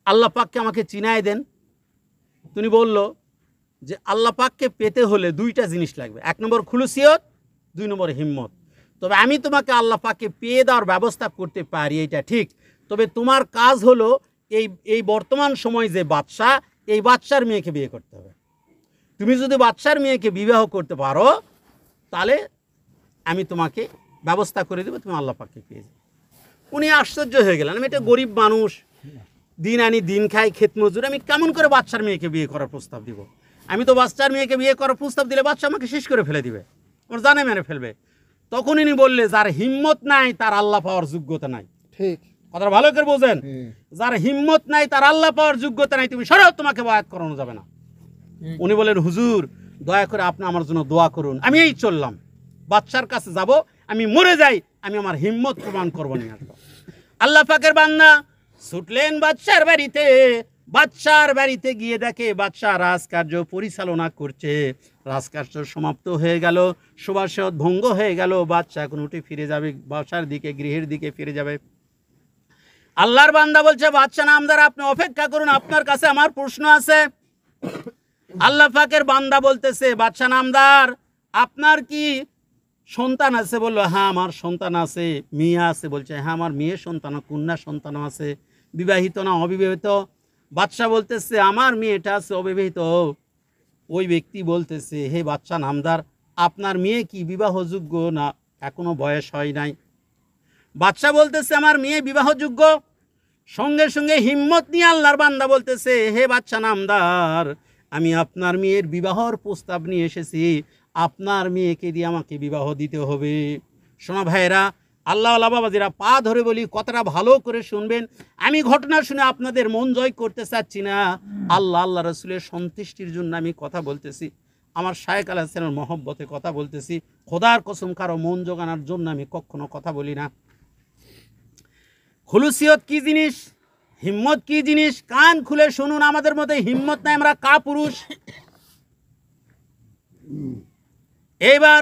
আল্লাহ পাককে আমাকে চিনায় দেন। তিনি বলল যে আল্লাহ পাককে পেতে হলে দুইটা জিনিস লাগবে, এক নম্বর খুলুসিয়ত, দুই নম্বর হিম্মত। তবে আমি তোমাকে আল্লাহ পাককে পেয়ে দেওয়ার ব্যবস্থা করতে পারি, এটা ঠিক, তবে তোমার কাজ হলো এই বর্তমান সময় যে বাদশাহ, এই বাদশার মেয়েকে বিয়ে করতে হবে। তুমি যদি বাদশার মেয়েকে বিবাহ করতে পারো তাহলে আমি তোমাকে ব্যবস্থা করে দেবো, তুমি আল্লাহ পাককে পেয়ে যাবে। উনি আশ্চর্য হয়ে গেলেন, আমি একটা গরিব মানুষ, দিন আনি দিন খাই, ক্ষেত মজুর, আমি কেমন করে বাদশার মেয়েকে বিয়ে করার প্রস্তাব দিব? আমি তো বাদশার মেয়েকে বিয়ে করার প্রস্তাব দিলে বাদশা আমাকে শেষ করে ফেলে দিবে, ওর জানে মেরে ফেলবে। তখন ইনি বললে যার হিম্মত নাই তার আল্লাহ পাওয়ার যোগ্যতা নাই। ঠিক কথাটা ভালো করে বোঝেন, যার হিম্মত নাই তার আল্লাহ পাওয়ার যোগ্যতা নাই, তুমি সরাও, তোমাকে বায়াত করানো যাবে না। উনি বলেন হুজুর দয়া করে আপনি আমার জন্য দোয়া করুন, আমি এই চললাম, বাদশার কাছে যাব, আমি মরে যাই, আমি আমার হিম্মত প্রমাণ করবো না। আল্লাহ পাকের বান্দা ছুটলেন বাদশার বাড়িতে। বাদশার বাড়িতে গিয়ে দেখে বাদশা রাজকার্য পরিচালনা করছে। রাজকার্য সমাপ্ত হয়ে গেল, সুবাসদ ভঙ্গ হয়ে গেল, বাদশা এখন উঠে ফিরে যাবে বাসার দিকে, গৃহের দিকে ফিরে যাবে। আল্লাহর বান্দা বলছে, বাদশা নামদার আপনি অপেক্ষা করুন, আপনার কাছে আমার প্রশ্ন আছে। আল্লাহ পাকের বান্দা বলতেছে, বাদশা নামদার আপনার কি সন্তান আছে? বললো হ্যাঁ আমার সন্তান আছে। মেয়ে আছে? বলছে হ্যাঁ আমার মেয়ে সন্তান, কন্যা সন্তান আছে। বিবাহিত না অবিবাহিত? বাদশা বলতেছে আমার মেয়েটা আছে অবিবাহিত। ওই ব্যক্তি বলতেছে, হে বাদশা নামদার আপনার মেয়ে কি বিবাহযোগ্য না এখনো বয়স হয় নাই? বাদশা বলতেছে আমার মেয়ে বিবাহযোগ্য। সঙ্গে সঙ্গে হিম্মত নিয়ে আল্লাহর বান্দা বলতেছে, হে বাদশা নামদার আমি আপনার মেয়ের বিবাহর প্রস্তাব নিয়ে এসেছি, আপনার মেয়েকে দিয়ে আমাকে বিবাহ দিতে হবে। শোনা ভাইরা, আল্লাহ বাবাজিরা, পা ধরে বলি কথাটা ভালো করে শুনবেন। আমি ঘটনা শুনে আপনাদের মন জয় করতে চাচ্ছি না, আল্লাহ রসুলের সন্তুষ্টির জন্য আমি কথা বলতেছি, আমার শায়েখ আলাইহিস সালামের মহব্বতে কথা বলতেছি। খোদার কসম কারো মন জোগানোর জন্য আমি কখনো কথা বলি না। খুলুসিয়ত কি জিনিস, হিম্মত কি জিনিস, কান খুলে শুনুন। আমাদের মধ্যে হিম্মত নাই, আমরা কা পুরুষ। এইবার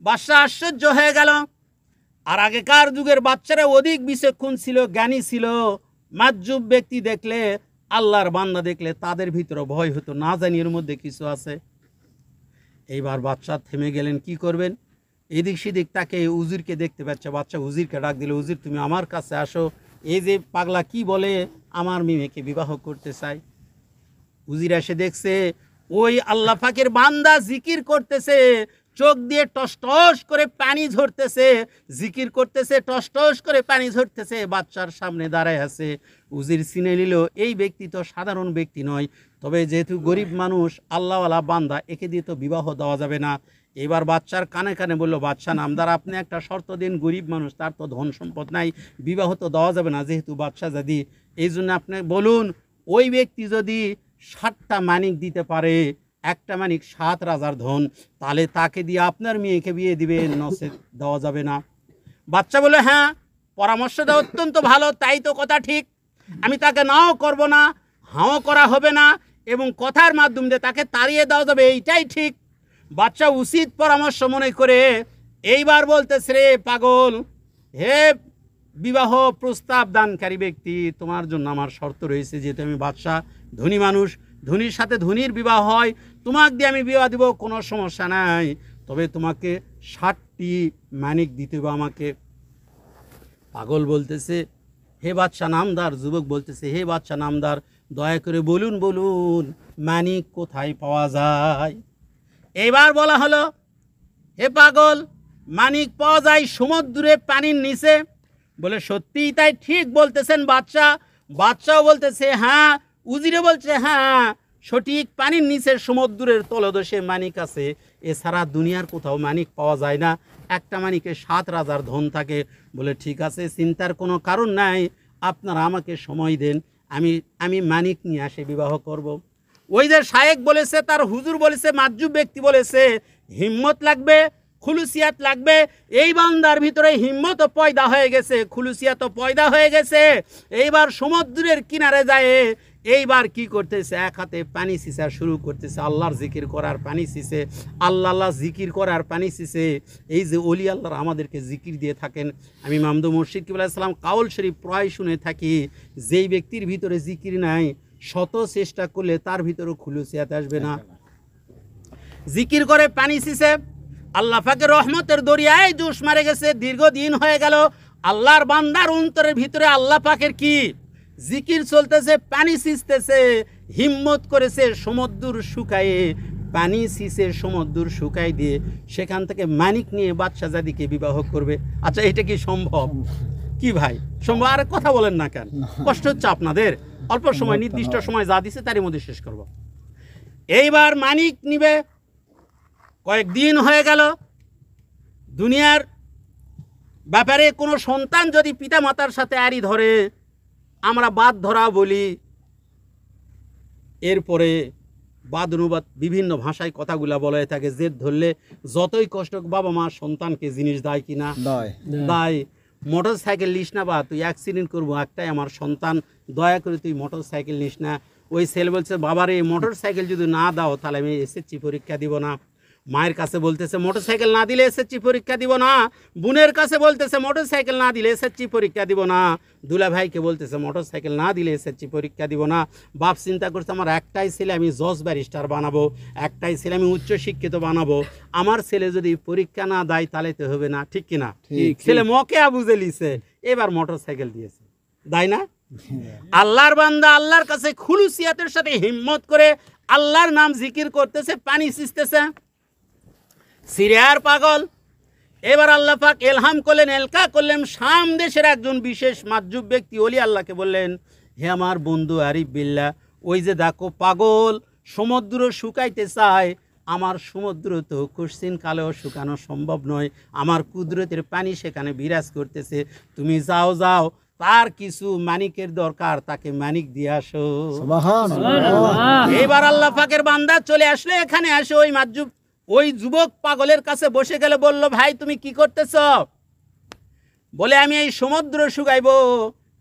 বাদশা আশ্চর্য হয়ে গেল। আর আগেকার যুগের বাচ্চারা অধিক বিচক্ষণ ছিল, জ্ঞানী ছিল। মাজ্জুব ব্যক্তি দেখলে, আল্লাহর বান্দা দেখলে তাদের ভিতরে ভয় হতো, না জানি এর মধ্যে কিছু আছে। এইবার বাদশা থেমে গেলেন, কি করবেন? এদিক সেদিক তাকে উজিরকে দেখতে পাচ্ছে। বাচ্চা উজিরকে ডাক দিল, উজির তুমি আমার কাছে আসো, এই যে পাগলা কি বলে আমার মেয়েকে বিবাহ করতে চাই। উজির এসে দেখছে ওই আল্লাহ পাকের বান্দা জিকির করতেছে, চোখ দিয়ে টস টস করে পানি ঝরতেছে, জিকির করতেছে, টস টস করে পানি ঝরতেছে, বাচ্চার সামনে দাঁড়ায় আছে। উজির চিনে নিল এই ব্যক্তি তো সাধারণ ব্যক্তি নয়, তবে যেহেতু গরিব মানুষ, আল্লাহওয়ালা বান্দা, একে দিয়ে তো বিবাহ দেওয়া যাবে না। এবার বাচ্চার কানে কানে বলল, বাদশা নামদার আপনি একটা শর্ত দিন, গরিব মানুষ, তার তো ধন সম্পদ নাই, বিবাহ তো দেওয়া যাবে না যেহেতু বাদশা জাদি, এই জন্য আপনি বলুন ওই ব্যক্তি যদি 7টা মানিক দিতে পারে, একটা মানিক 7 রাজার ধন, তাহলে তাকে দিয়ে আপনার মেয়েকে বিয়ে দিবে, নসেত দেওয়া যাবে না। বাচ্চা বলে, হ্যাঁ পরামর্শটা অত্যন্ত ভালো, তাই তো কথা ঠিক, আমি তাকে নাও করব না, হাও করা হবে না, এবং কথার মাধ্যম দিয়ে তাকে তাড়িয়ে দেওয়া যাবে, এইটাই ঠিক। বাচ্চা উচিত পরামর্শ মনে করে এইবার বলতেছে, রে পাগল, হে বিবাহ প্রস্তাব দানকারী ব্যক্তি, তোমার জন্য আমার শর্ত রয়েছে, যেহেতু আমি বাদশা, ধনী মানুষ, ধনীর সাথে ধনীর বিবাহ হয়, তোমাকে দিয়ে আমি বিবাহ দিব, কোনো সমস্যা নাই, তবে তোমাকে 60টি মানিক দিতে হবে আমাকে। পাগল বলতেছে, হে বাদশা নামদার, যুবক বলতেছে, হে বাদশা নামদার, দয়া করে বলুন বলুন মানিক কোথায় পাওয়া যায়। এইবার বলা হলো, হে পাগল, মানিক পাওয়া যায় সমুদ্রে পানির নিচে। বলে, সত্যিই তাই, ঠিক বলতেছেন বাদশা। বাদশাও বলতেছে হ্যাঁ, উজিরে বলছে হ্যাঁ, সঠিক, পানির নিচে সমুদ্রের তলদেশে মানিক আছে, এছাড়া দুনিয়ার কোথাও মানিক পাওয়া যায় না, একটা মানিকে 7 রাজার ধন থাকে। বলে, ঠিক আছে, চিন্তার কোনো কারণ নাই, আপনারা আমাকে সময় দেন, আমি মানিক নিয়ে আসে বিবাহ করব। ওই যে শায়েক বলেছে, তার হুজুর বলেছে, মাজ্জুব ব্যক্তি বলেছে, হিম্মত লাগবে, খুলুসিয়াত লাগবে। এই বান্দার ভিতরে হিম্মত পয়দা হয়ে গেছে, খুলুসিয়াত পয়দা হয়ে গেছে। এইবার সমুদ্রের কিনারে যায়, এইবার কি করতেছে, এক হাতে পানি সিঁচা শুরু করতেছে, আল্লাহর জিকির করার পানি সিঁচে, আল্লাহ আল্লাহ জিকির করার পানি সিঁচে। এই যে অলি আল্লাহর আমাদেরকে জিকির দিয়ে থাকেন, আমি মামদু মুর্শিদ কিবলা সালাম কাউল শরীফ প্রায় শুনে থাকি, যেই ব্যক্তির ভিতরে জিকির নাই, শত চেষ্টা করলে তার ভিতরেও খুলুসিয়াত আসবে না। জিকির করে পানি সিঁচে আল্লাহ পাকের রহমতের দরিয়ায় জোশ মারে গেছে, দীর্ঘদিন হয়ে গেল। আল্লাহর বান্দার অন্তরের ভিতরে আল্লাহ পাকের কি জিকির চলতেছে, পানি সিঁচতেছে, হিম্মত করেছে সমুদ্র শুকায়ে, পানি সিঁচে সমুদ্র শুকাই দিয়ে সেখান থেকে মানিক নিয়ে বাদশাহজাদিকে বিবাহ করবে। আচ্ছা, এটা কি সম্ভব? কি ভাই সম্ভব? আর কথা বলেন না কেন? কষ্ট হচ্ছে আপনাদের? অল্প সময়, নির্দিষ্ট সময় যা দিছে তারই মধ্যে শেষ করব। এইবার মানিক নিবে, কয়েকদিন হয়ে গেল, দুনিয়ার ব্যাপারে কোনো সন্তান যদি পিতা মাতার সাথে আড়ি ধরে, আমরা বাদ ধরা বলি। এরপরে বাদ অনুবাদ বিভিন্ন ভাষায় কথাগুলা বলা হয়ে থাকে, জেদ ধরলে যতই কষ্ট, বাবা মা সন্তানকে জিনিস দেয় কিনা, দেয়। মোটর সাইকেল নিস না, বা তুই অ্যাক্সিডেন্ট করবো, একটাই আমার সন্তান, দয়া করে তুই মোটর সাইকেল নিস না। ওই ছেলে বলছে, বাবারে মোটর সাইকেল যদি না দাও তাহলে আমি এসএসসি পরীক্ষা দিব না। মায়ের কাছে বলতেছে, মোটর সাইকেল না দিলে এসএসসি পরীক্ষা দিব না। বোনের কাছে বলতেছে, মোটর সাইকেল না দিলে এসএসসি পরীক্ষা দিব না। দুলা ভাইকে বলতেছে, মোটর সাইকেল না দিলে এসএসসি পরীক্ষা দিব না। বাপ চিন্তা করছে, আমার একটাই ছেলে আমি জজ ব্যারিস্টার বানাবো, একটাই ছেলে আমি উচ্চ শিক্ষিত বানাবো, আমার ছেলে যদি পরীক্ষা না দেয় তাহলে তো হবে না, ঠিক কিনা? ছেলে মকে বুঝে লিছে, এবার মোটর সাইকেল দিয়েছে, তাই না? আল্লাহর বান্দা আল্লাহর কাছে খুলুসিয়াতের সাথে হিম্মত করে আল্লাহর নাম জিকির করতেছে, পানি সিঁচতেছে। সিরিয়ার পাগল এবার আল্লাহ পাক এলহাম করলেন, এলকা করলেন, শাম দেশের একজন বিশেষ মাজ্জুব ব্যক্তি ওলি আল্লাহকে বললেন, হে আমার বন্ধু আরিফ বিল্লাহ, ওই যে দেখো পাগল সমুদ্র শুকাইতে চায়, আমার সমুদ্র তো কোশ্চিন কালেও শুকানো সম্ভব নয়, আমার কুদরতের পানি সেখানে বিরাজ করতেছে, তুমি যাও যাও, তার কিছু মানিকের দরকার, তাকে মানিক দিয়ে আসো। এবার আল্লাহ পাকের বান্দা চলে আসলে এখানে আসে, ওই মাজ্জুব ওই যুবক পাগলের কাছে বসে গেলে বলল, ভাই তুমি কি করতেছ? বলে, আমি এই সমুদ্র শুকাইব।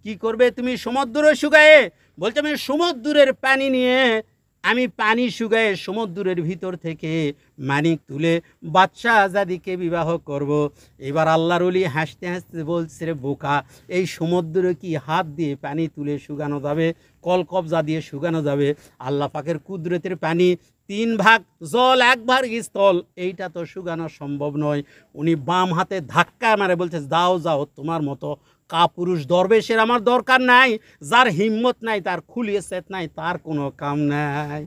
কি করবে তুমি সমুদ্র শুকায়ে? বলছে, আমি সমুদ্রের পানি নিয়ে আমি পানি শুকায়ে সমুদ্রের ভিতর থেকে মানিক তুলে বাদশাহজাদিকে বিবাহ করব। এবার আল্লাহর ওলি হাসতে হাসতে বলছে, রে বোকা, এই সমুদ্র কি হাত দিয়ে পানি তুলে শুকানো যাবে? কলকবজা দিয়ে শুকানো যাবে? আল্লাহ পাকের কুদরতের পানি 3 ভাগ জল 1 ভাগ স্থল, এইটা তো শুকানো সম্ভব নয়। উনি বাম হাতে ধাক্কা মারে বলছে, যাও যাও, তোমার মতো কাপুরুষ দরবেশের আমার দরকার নাই, যার হিম্মত নাই, তার খুলিয়েছেত নাই, তার কোনো কাম নাই।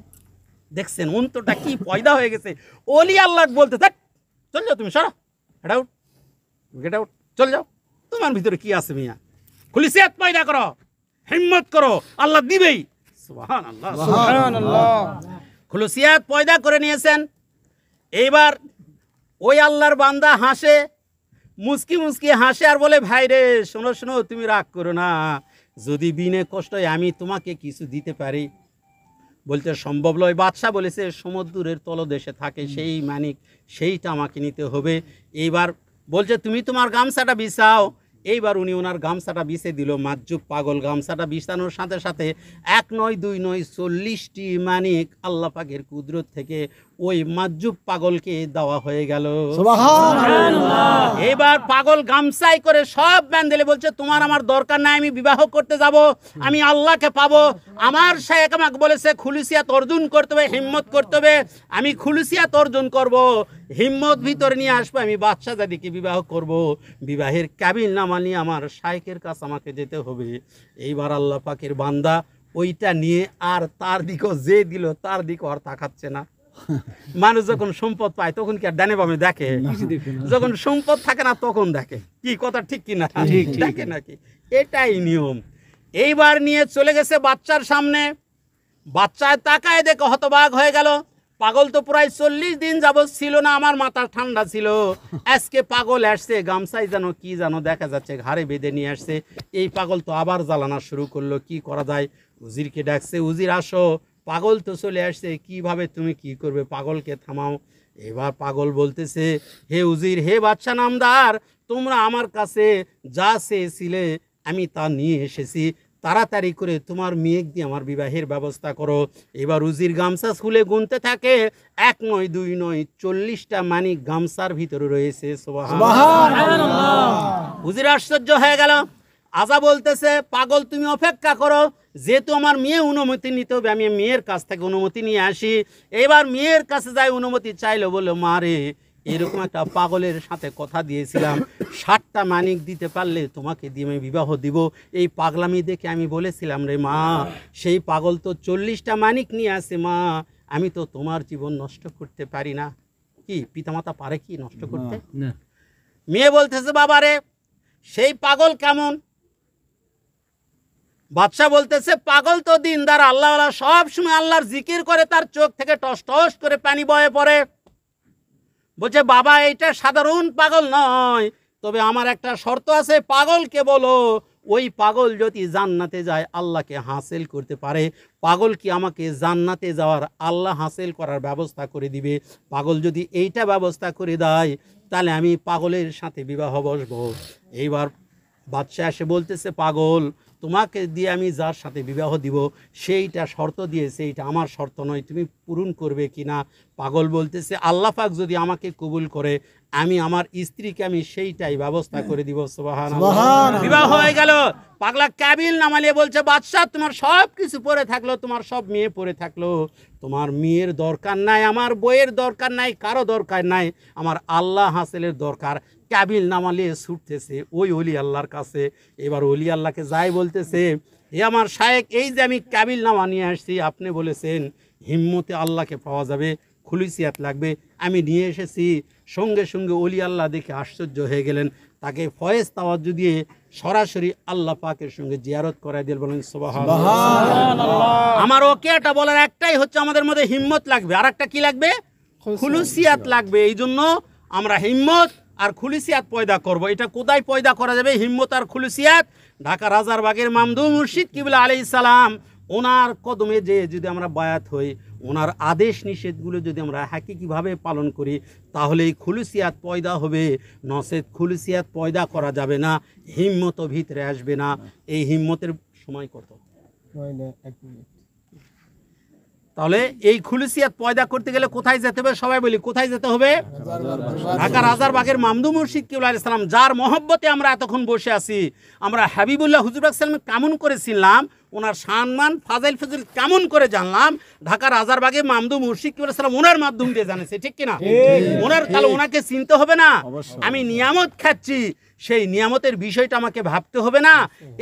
দেখছেন অন্তরটা কি পয়দা হয়ে গেছে? ওলি আল্লাহ বলতে থাক, চল যাও তুমি, সরা, গেট আউট, চল যাও, তোমার ভিতরে কি আছে মিয়া? খুলিয়েছেত পয়দা করো, হিম্মত করো, আল্লাহ দিবেই। সুবহানাল্লাহ, সুবহানাল্লাহ। খুলুসিয়াত পয়দা করে নিয়েছেন। এইবার ওই আল্লাহর বান্দা হাসে, মুস্কি মুস্কি হাসে আর বলে, ভাই রে শোনো শোনো, তুমি রাগ করো না, যদি বিনে কষ্ট আমি তোমাকে কিছু দিতে পারি। বলতে সম্ভব নয়। বাদশা বলেছে সমুদ্রের তলদেশে থাকে সেই মানিক, সেইটা আমাকে নিতে হবে। এইবার বলছে তুমি তোমার গামছাটা বিছাও। এইবার উনি ওনার গামছাটা বিছে দিল। মাজুব পাগল গামছাটা বিছানোর সাথে সাথে 1 নয় 2 নয় 40টি মানিক আল্লাহ পাকের কুদরত থেকে ওই মাজুব পাগলকে দেওয়া হয়ে গেল। এবার পাগল গামছাই করে সব বান্দেলে বলছে তোমার আমার দরকার নাই, আমি বিবাহ করতে যাব, আমি আল্লাহকে পাবো। আমার শায়েখ আমাকে বলেছে খুলুসিয়াত অর্জন করতে হবে, হিম্মত করতে হবে। আমি খুলুসিয়াত অর্জন করব, হিম্মত ভিতরে নিয়ে আসবো, আমি বাদশাহ জাদিকে বিবাহ করব। বিবাহের কাবিল নামা নিয়ে আমার শায়েখের কাছে আমাকে যেতে হবে। এইবার আল্লাহ পাকের বান্দা ওইটা নিয়ে আর তার দিকেও যে দিল তার দিকেও আর তাকাচ্ছে না। মানুষ যখন সম্পদ পায় তখন কি আর ডানে বামে দেখে? যখন সম্পদ থাকে না তখন দেখে। কি কথা ঠিক কি না? দেখে নাকি? এটাই নিয়ম। এইবার নিয়ে চলে গেছে বাচ্চার সামনে। বাচ্চায় তাকায় দেখে হতবাক হয়ে গেল। পাগল তো প্রায় 40 দিন যাবৎ ছিল না, আমার মাথা ঠান্ডা ছিল। আজকে পাগল আসছে, গামছাই যেন কি যেন দেখা যাচ্ছে ঘাড়ে বেঁধে নিয়ে আসছে। এই পাগল তো আবার জ্বালানা শুরু করলো। কি করা যায়? উজিরকে ডাকছে, উজির আসো, পাগল তো চলে আসছে, কিভাবে তুমি কি করবে? পাগলকে থামাও। এবার পাগল বলতেছে, হে উজির, হে বাদশা নামদার, তোমরা আমার কাছে যা চেয়েছিলে আমি তা নিয়ে এসেছি, তাড়াতাড়ি করে তোমার মেয়ে দিয়ে আমার বিবাহের ব্যবস্থা করো। এবার উজির গামছা খুলে গুনতে থাকে। 1 নয় 2 নয় 40টা মানিক গামছার ভিতরে রয়েছে। সুবহানাল্লাহ। উজির আশ্চর্য হয়ে গেল। আজা বলতেছে, পাগল তুমি অপেক্ষা করো, যেহেতু আমার মেয়ে অনুমতি নিতে হবে, আমি মেয়ের কাছ থেকে অনুমতি নিয়ে আসি। এবার মেয়ের কাছে যাই, অনুমতি চাইলো, বললো মা রে, এরকম একটা পাগলের সাথে কথা দিয়েছিলাম, 60টা মানিক দিতে পারলে তোমাকে দিয়ে আমি বিবাহ দিব। এই পাগলামি দেখে আমি বলেছিলাম রে মা, সেই পাগল তো 40টা মানিক নিয়ে আসে মা, আমি তো তোমার জীবন নষ্ট করতে পারি না। কি পিতামাতা পারে কি নষ্ট করতে? মেয়ে বলতেছে, বাবা রে, সেই পাগল কেমন? বাদশা বলতেছে, পাগল তো দিনদার আল্লাহওয়ালা, সব সময় আল্লাহর জিকির করে, তার চোখ থেকে টস টস করে পানি বয়ে পড়ে। বলছে, বাবা এইটা সাধারণ পাগল নয়, তবে আমার একটা শর্ত আছে, পাগলকে বলো ওই পাগল যদি জান্নাতে যায় আল্লাহকে হাসিল করতে পারে, পাগল কি আমাকে জান্নাতে যাওয়ার আল্লাহ হাসিল করার ব্যবস্থা করে দিবে। পাগল যদি এইটা ব্যবস্থা করে দেয় তাহলে আমি পাগলের সাথে বিবাহ বসবো। এইবার বাদশা এসে বলতেছে, পাগল তোমাকে দিয়ে আমি যার সাথে বিবাহ দিব সেইটা শর্ত দিয়েছে, এইটা আমার শর্ত নয়, তুমি পূরণ করবে কি না? পাগল বলতেছে, আল্লাহ পাক যদি আমাকে কবুল করে আমি আমার স্ত্রীকে আমি সেইটাই ব্যবস্থা করে দিব। সুবহানাল্লাহ। বিবাহ হয়ে গেল। পাগলা কাবিল নামালিয়ে বলছে, বাদশাহ তোমার সব কিছু পড়ে থাকলো, তোমার সব মেয়ে পড়ে থাকলো, তোমার মেয়ের দরকার নাই, আমার বইয়ের দরকার নাই, কারো দরকার নাই, আমার আল্লাহ হাসিলের দরকার। কাবিল নামালিয়ে ছুটতেছে ওই ওলি আল্লাহর কাছে। এবার ওলি আল্লাহকে যাই বলতেছে, এ আমার শায়েখ, এই যে আমি কাবিল নামা নিয়ে আসছি, আপনি বলেছেন হিম্মতে আল্লাহকে পাওয়া যাবে, খুলুসিয়াত লাগবে, আমি নিয়ে এসেছি। সঙ্গে সঙ্গে ওলি আল্লাহ দেখে আশ্চর্য হয়ে গেলেন, তাকে ফয়েজ তাওয়াজ্জু দিয়ে সরাসরি আল্লাহ পাকের সঙ্গে জিয়ারত করাই দিলেন। বলেন সুবহানাল্লাহ। আমার ওকে এটা বলার একটাই হচ্ছে, আমাদের মধ্যে হিম্মত লাগবে, আর একটা কি লাগবে? খুলুসিয়াত লাগবে। এই জন্য আমরা হিম্মত আর খুলুসিয়াত পয়দা করব। এটা কোথায় পয়দা করা যাবে হিম্মত আর খুলুসিয়াত? ঢাকা রাজারবাগের মামদু মুর্শিদ কিবলা আলাইহিস সালাম, ওনার কদমে যে যদি আমরা বায়াত হই, ওনার আদেশ নিষেধগুলো যদি আমরা হাকিকিভাবে পালন করি, তাহলে এই খুলুসিয়াত পয়দা হবে। নচেত খুলুসিয়াত পয়দা করা যাবে না, হিম্মতও ভিতরে আসবে না। এই হিম্মতের সময় কত? তাহলে এই খুলুসিয়াত পয়দা করতে গেলে কোথায় যেতে হবে? সবাই বলি, কোথায় যেতে হবে? ঢাকা রাজারবাগের মামদু মুর্শিদ কিবলা আলাইহিস সালাম, যার মহব্বতে আমরা এতক্ষণ বসে আছি। আমরা হাবিবুল্লাহ হুজুর সাল্লাম কেমন করে চিনলাম, ওনার সম্মান ফাজাইল ফজিল কেমন করে জানলাম, ঢাকা রাজারবাগে মামদু মুর্শিদ কিবলা আলাইহিস সালাম ওনার মাধ্যম দিয়ে জানেছে, ঠিক কিনা? ওনার, তাহলে ওনাকে চিনতে হবে না? আমি নিয়ামত খাচ্ছি, সেই নিয়ামতের বিষয়টা আমাকে ভাবতে হবে না?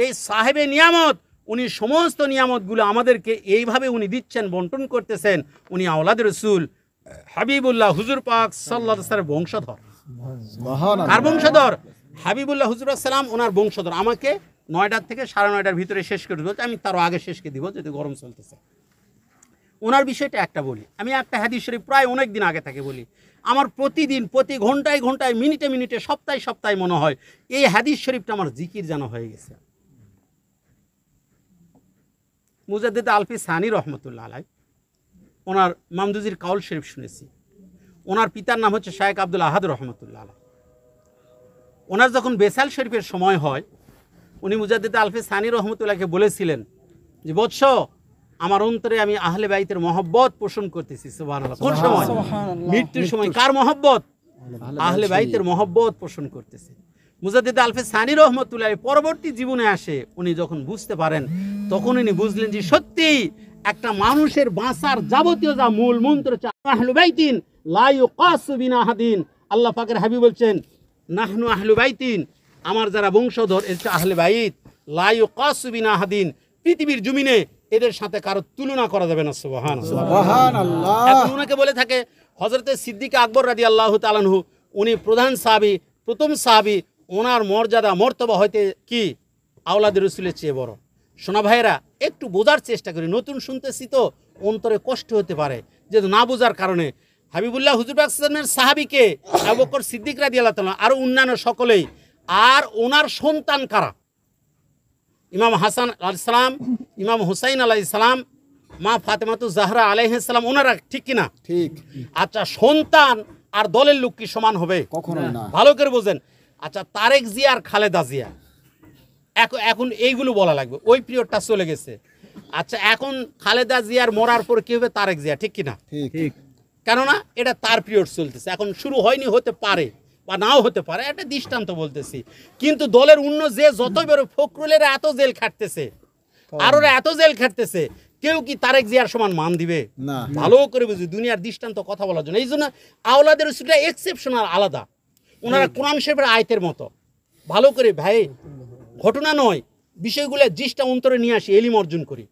এই সাহেবে নিয়ামত, উনি সমস্ত নিয়ামতগুলো আমাদেরকে এইভাবে উনি দিচ্ছেন, বন্টন করতেছেন। উনি আওলাদ রাসূল হাবিবুল্লাহ হুজুর পাক সাল্লাল্লাহু আলাইহি ওয়াসাল্লামের বংশধর। কার বংশধর? হাবিবুল্লাহ হুজুর সালাম ওনার বংশধর। আমাকে 9টার থেকে 9:30টার ভিতরে শেষ করে বলতে, আমি তারও আগে শেষকে দিব যদি গরম চলতেছে। ওনার বিষয়টা একটা বলি, আমি একটা হাদিস শরীফ প্রায় অনেক দিন আগে থেকে বলি, আমার প্রতিদিন প্রতি ঘন্টায় ঘন্টায় মিনিটে মিনিটে সপ্তাহে সপ্তাহে মনে হয় এই হাদিস শরীফটা আমার জিকির জানা হয়ে গেছে। মুজাদ্দিদ আলফি সানি রহমতুল্লাহ আলাইহি ওনার মামদুজির কাউল শরীফ শুনেছি। ওনার পিতার নাম হচ্ছে শায়েখ আব্দুল আহাদ রহমতুল্লাহ আলাইহ। ওনার যখন বেসাল শরীফের সময় হয়, উনি মুজাদ্দিদ আলফে সানি রহমতুল্লাহকে বলেছিলেন যে বৎস, আমার অন্তরে আমি আহলে বাইতের মহব্বত পোষণ করতেছি। সুবহানাল্লাহ। কোন সময়? মৃত্যুর সময়। কার মহব্বত? আহলে বাইতের মহব্বত পোষণ করতেছে। মুজাদ্দিদ আলফে সানি রহমতুল্লাহ পরবর্তী জীবনে আসে, উনি যখন বুঝতে পারেন, তখন উনি বুঝলেন যে সত্যি একটা মানুষের বাঁচার যাবতীয় যা মূল মন্ত্র আহলু বাইতিন লা ইউকাসু বিনা আহাদিন। আল্লাহ পাকের হাবিব বলছেন, নাহনু আহলু বাইতিন, আমার যারা বংশধর এর আহলে বাইত, লা ইউকাসু বিনা আহাদিন, পৃথিবীর জমিনে এদের সাথে কারো তুলনা করা যাবে না। সুবহানাল্লাহ। এখন ওনাকে বলে থাকে হযরতে সিদ্দিক আকবর রাদিয়াল্লাহু তাআলা আনহু, উনি প্রধান সাহাবী, প্রথম সাহাবী, ওনার মর্যাদা মর্তবা হইতে কি আওলাদ রাসূলের চেয়ে বড়। সোনা ভাইয়েরা, একটু বোঝার চেষ্টা করি। নতুন শুনতেছি তো অন্তরে কষ্ট হতে পারে, যেহেতু না বোঝার কারণে। হাবিবুল্লাহ হুজুর পাক সাল্লাল্লাহু আলাইহি ওয়াসাল্লামের সাহাবীকে আবু বকর সিদ্দিক রাদিয়াল্লাহু তাআলা আর অন্যান্য সকলেই, আর ওনার সন্তান কারা? ইমাম হাসান আলাইহিস সালাম, ইমাম হুসাইন আলাইহিস সালাম, মা ফাতেমাতু জাহরা আলাইহিস সালাম, ওনারা ঠিক কিনা? ঠিক। আচ্ছা, সন্তান আর দলের লোক কি সমান হবে? কখনোই না। ভালো করে বোঝেন। আচ্ছা, তারেক জিয়া আর খালেদা জিয়া, এখন এইগুলো বলা লাগবে, ওই পিরিয়ডটা চলে গেছে। আচ্ছা, এখন খালেদা জিয়ার মরার পর কি হবে? তারেক জিয়া, ঠিক কিনা? ঠিক। কেননা এটা তার পিরিয়ড চলতেছে, এখন শুরু হয়নি, হতে পারে বা নাও হতে পারে, একটা দৃষ্টান্ত বলতেছি। কিন্তু দলের অন্য যে যতই বড়, ফখরুলের এত জেল খাটতেছে, আর ওরা এত জেল খাটতেছে, কেউ কি তারেক জিয়ার সমান মান দিবে? না। ভালো করে বুঝি, দুনিয়ার দৃষ্টান্ত কথা বলার জন্য। এই জন্য আওলাদের রসুলটা এক্সেপশনাল, আলাদা। ওনারা কোরআন শরীফের আয়াতের মতো। ভালো করে ভাই, ঘটনা নয়, বিষয়গুলো দৃষ্টা অন্তরে নিয়ে আসি, এলিম অর্জন করি,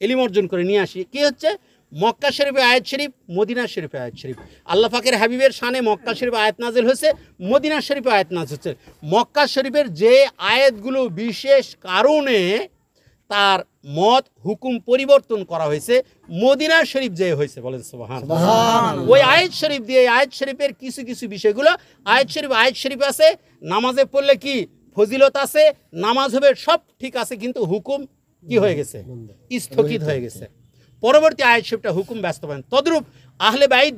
এলিম অর্জন করে নিয়ে আসি। কি হচ্ছে? মক্কা শরীফে আয়াত শরীফ, মদিনা শরীফে আয়াত শরীফ। আল্লাহ পাকের হাবিবের শানে মক্কা শরীফে আয়াত নাজিল হয়েছে, মদিনা শরীফে আয়াত নাজিল হচ্ছে। মক্কা শরীফের যে আয়াতগুলো বিশেষ কারণে তার মত হুকুম পরিবর্তন করা হয়েছে, মদিনা শরীফ যে হয়েছে, বলেন সুবহানাল্লাহ। ওই আয়াত শরীফ দিয়ে, আয়াত শরীফের কিছু কিছু বিষয়গুলো, আয়াত শরীফ আছে, নামাজে পড়লে কি ফজিলত আছে, নামাজ হবে, সব ঠিক আছে, কিন্তু হুকুম কি হয়ে গেছে? স্থগিত হয়ে গেছে। পরবর্তী আয়াত শরীফটা হুকুম বাস্তবায়ন। তদ্রূপ আহলে বাইত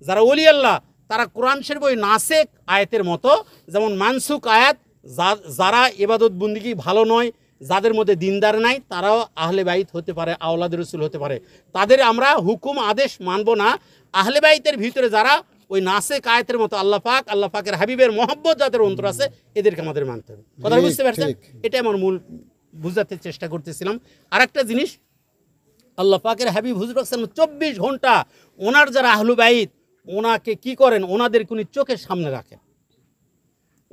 যারা ওলি আল্লাহ, তারা কোরআন শরীফ ওই নাসেক আয়াতের মতো, যেমন মানসুক আয়াত, যারা ইবাদত বন্দিগি ভালো নয়, যাদের মধ্যে দিনদার নাই, তারাও আহলে বাইত হতে পারে, আওলাদ রসুল হতে পারে। তাদের আমরা হুকুম আদেশ মানব না। আহলে বাইতের ভিতরে যারা ওই নাসেক আয়াতের মতো, আল্লাহ পাকের হাবিবের মহব্বত যাদের অন্তর আছে, এদেরকে আমাদের মানতে হবে। কথা বুঝতে পারছেন? এটা আমার মূল বুঝাতে চেষ্টা করতেছিলাম। আর একটা জিনিস, আল্লাহ পাকের হাবিব হুজুর পাক সাল্লাল্লাহু আলাইহি ওয়াসাল্লাম 24 ঘন্টা ওনার যারা আহলু বাইত, ওনাকে কি করেন? ওনাদের উনি চোখের সামনে রাখেন,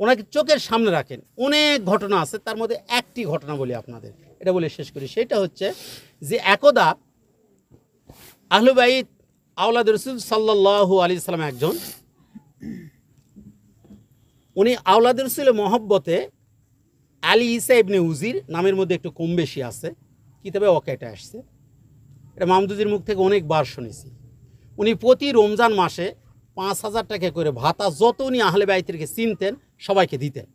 ওনাকে চোখের সামনে রাখেন। অনেক ঘটনা আছে, তার মধ্যে একটি ঘটনা বলি আপনাদের, এটা বলে শেষ করি। সেটা হচ্ছে যে একদা আহলু বাইত আওলাদ রাসূল সাল্লাল্লাহু আলাইহি সাল্লাম একজন, উনি আওলাদ রাসূলের মহব্বতে আলী ঈসা ইবনে উজির নামের মধ্যে একটু কম বেশি আছে, কিতাবে ওয়াকাইটা আসছে, এটা মামদুজির মুখ থেকে অনেকবার শুনেছি। উনি প্রতি রমজান মাসে 5,000 টাকা করে ভাতা, যত উনি আহলে বাইতেরকে চিনতেন সবাইকে দিতেন।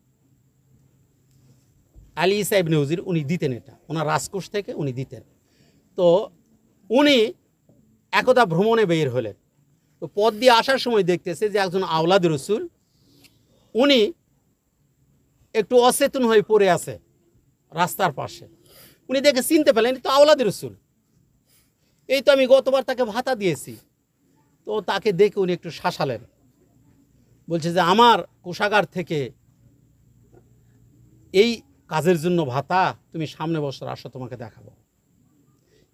আলী ঈসা ইবনে উজির উনি দিতেন, এটা ওনার রাজকোষ থেকে উনি দিতেন। তো উনি একদা ভ্রমণে বের হলেন, তো পথ দিয়ে আসার সময় দেখতেছে যে একজন আওলাদ রসুল, উনি একটু অচেতন হয়ে পড়ে আছে রাস্তার পাশে। উনি দেখে চিনতে পেলেন, তো আওলাদ রসুল, এই তো আমি গতবার তাকে ভাতা দিয়েছি। তো তাকে দেখে উনি একটু শাসালেন, বলছে যে আমার কোষাগার থেকে এই কাজের জন্য ভাতা, তুমি সামনে বছর আসো, তোমাকে দেখাবো।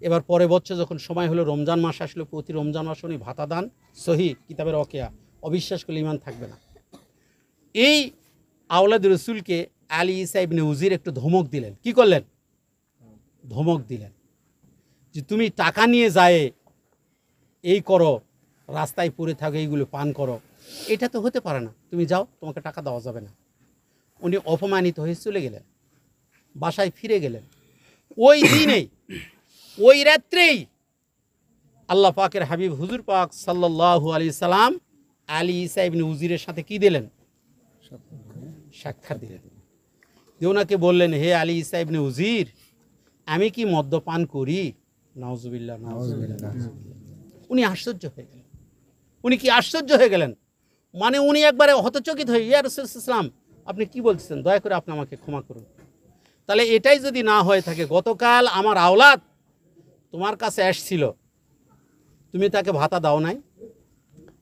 এবার পরে বছর যখন সময় হলো, রমজান মাস আসলো, প্রতি রমজান মাসে উনি ভাতা দান, সহি কিতাবের ওয়াকিয়া, অবিশ্বাস করলে ইমান থাকবে না। এই আওলাদ রসুলকে আলী ঈসা ইবনে উজির একটু ধমক দিলেন। কি করলেন? ধমক দিলেন যে তুমি টাকা নিয়ে যায় এই করো, রাস্তায় পড়ে থাকো, এইগুলো পান করো, এটা তো হতে পারে না, তুমি যাও, তোমাকে টাকা দেওয়া যাবে না। উনি অপমানিত হয়ে চলে গেলেন, বাসায় ফিরে গেলেন। ওই দিনেই, ওই রাত্রেই আল্লাহ পাকের হাবিব হুজুর পাক সাল্লাল্লাহু আলাইহি সাল্লাম আলী ঈসা ইবনে উজিরের সাথে কি দিলেন? সাক্ষাৎ দিলেন। ওনাকে বললেন, হে আলী ঈসা ইবনে উজির, আমি কি মদ্যপান করি? নাউজুবিল্লাহ, নাউজুবিল্লাহ। উনি আশ্চর্য হয়ে গেলেন। উনি কি আশ্চর্য হয়ে গেলেন, মানে উনি একবারে হতচকিত হয়ে, ইয়া রাসূলুল্লাহ ইসলাম আপনি কি বলছেন, দয়া করে আপনি আমাকে ক্ষমা করুন। তাহলে এটাই যদি না হয়ে থাকে, গতকাল আমার আওলাদ তোমার কাছে আসছিল, তুমি তাকে ভাতা দাও নাই?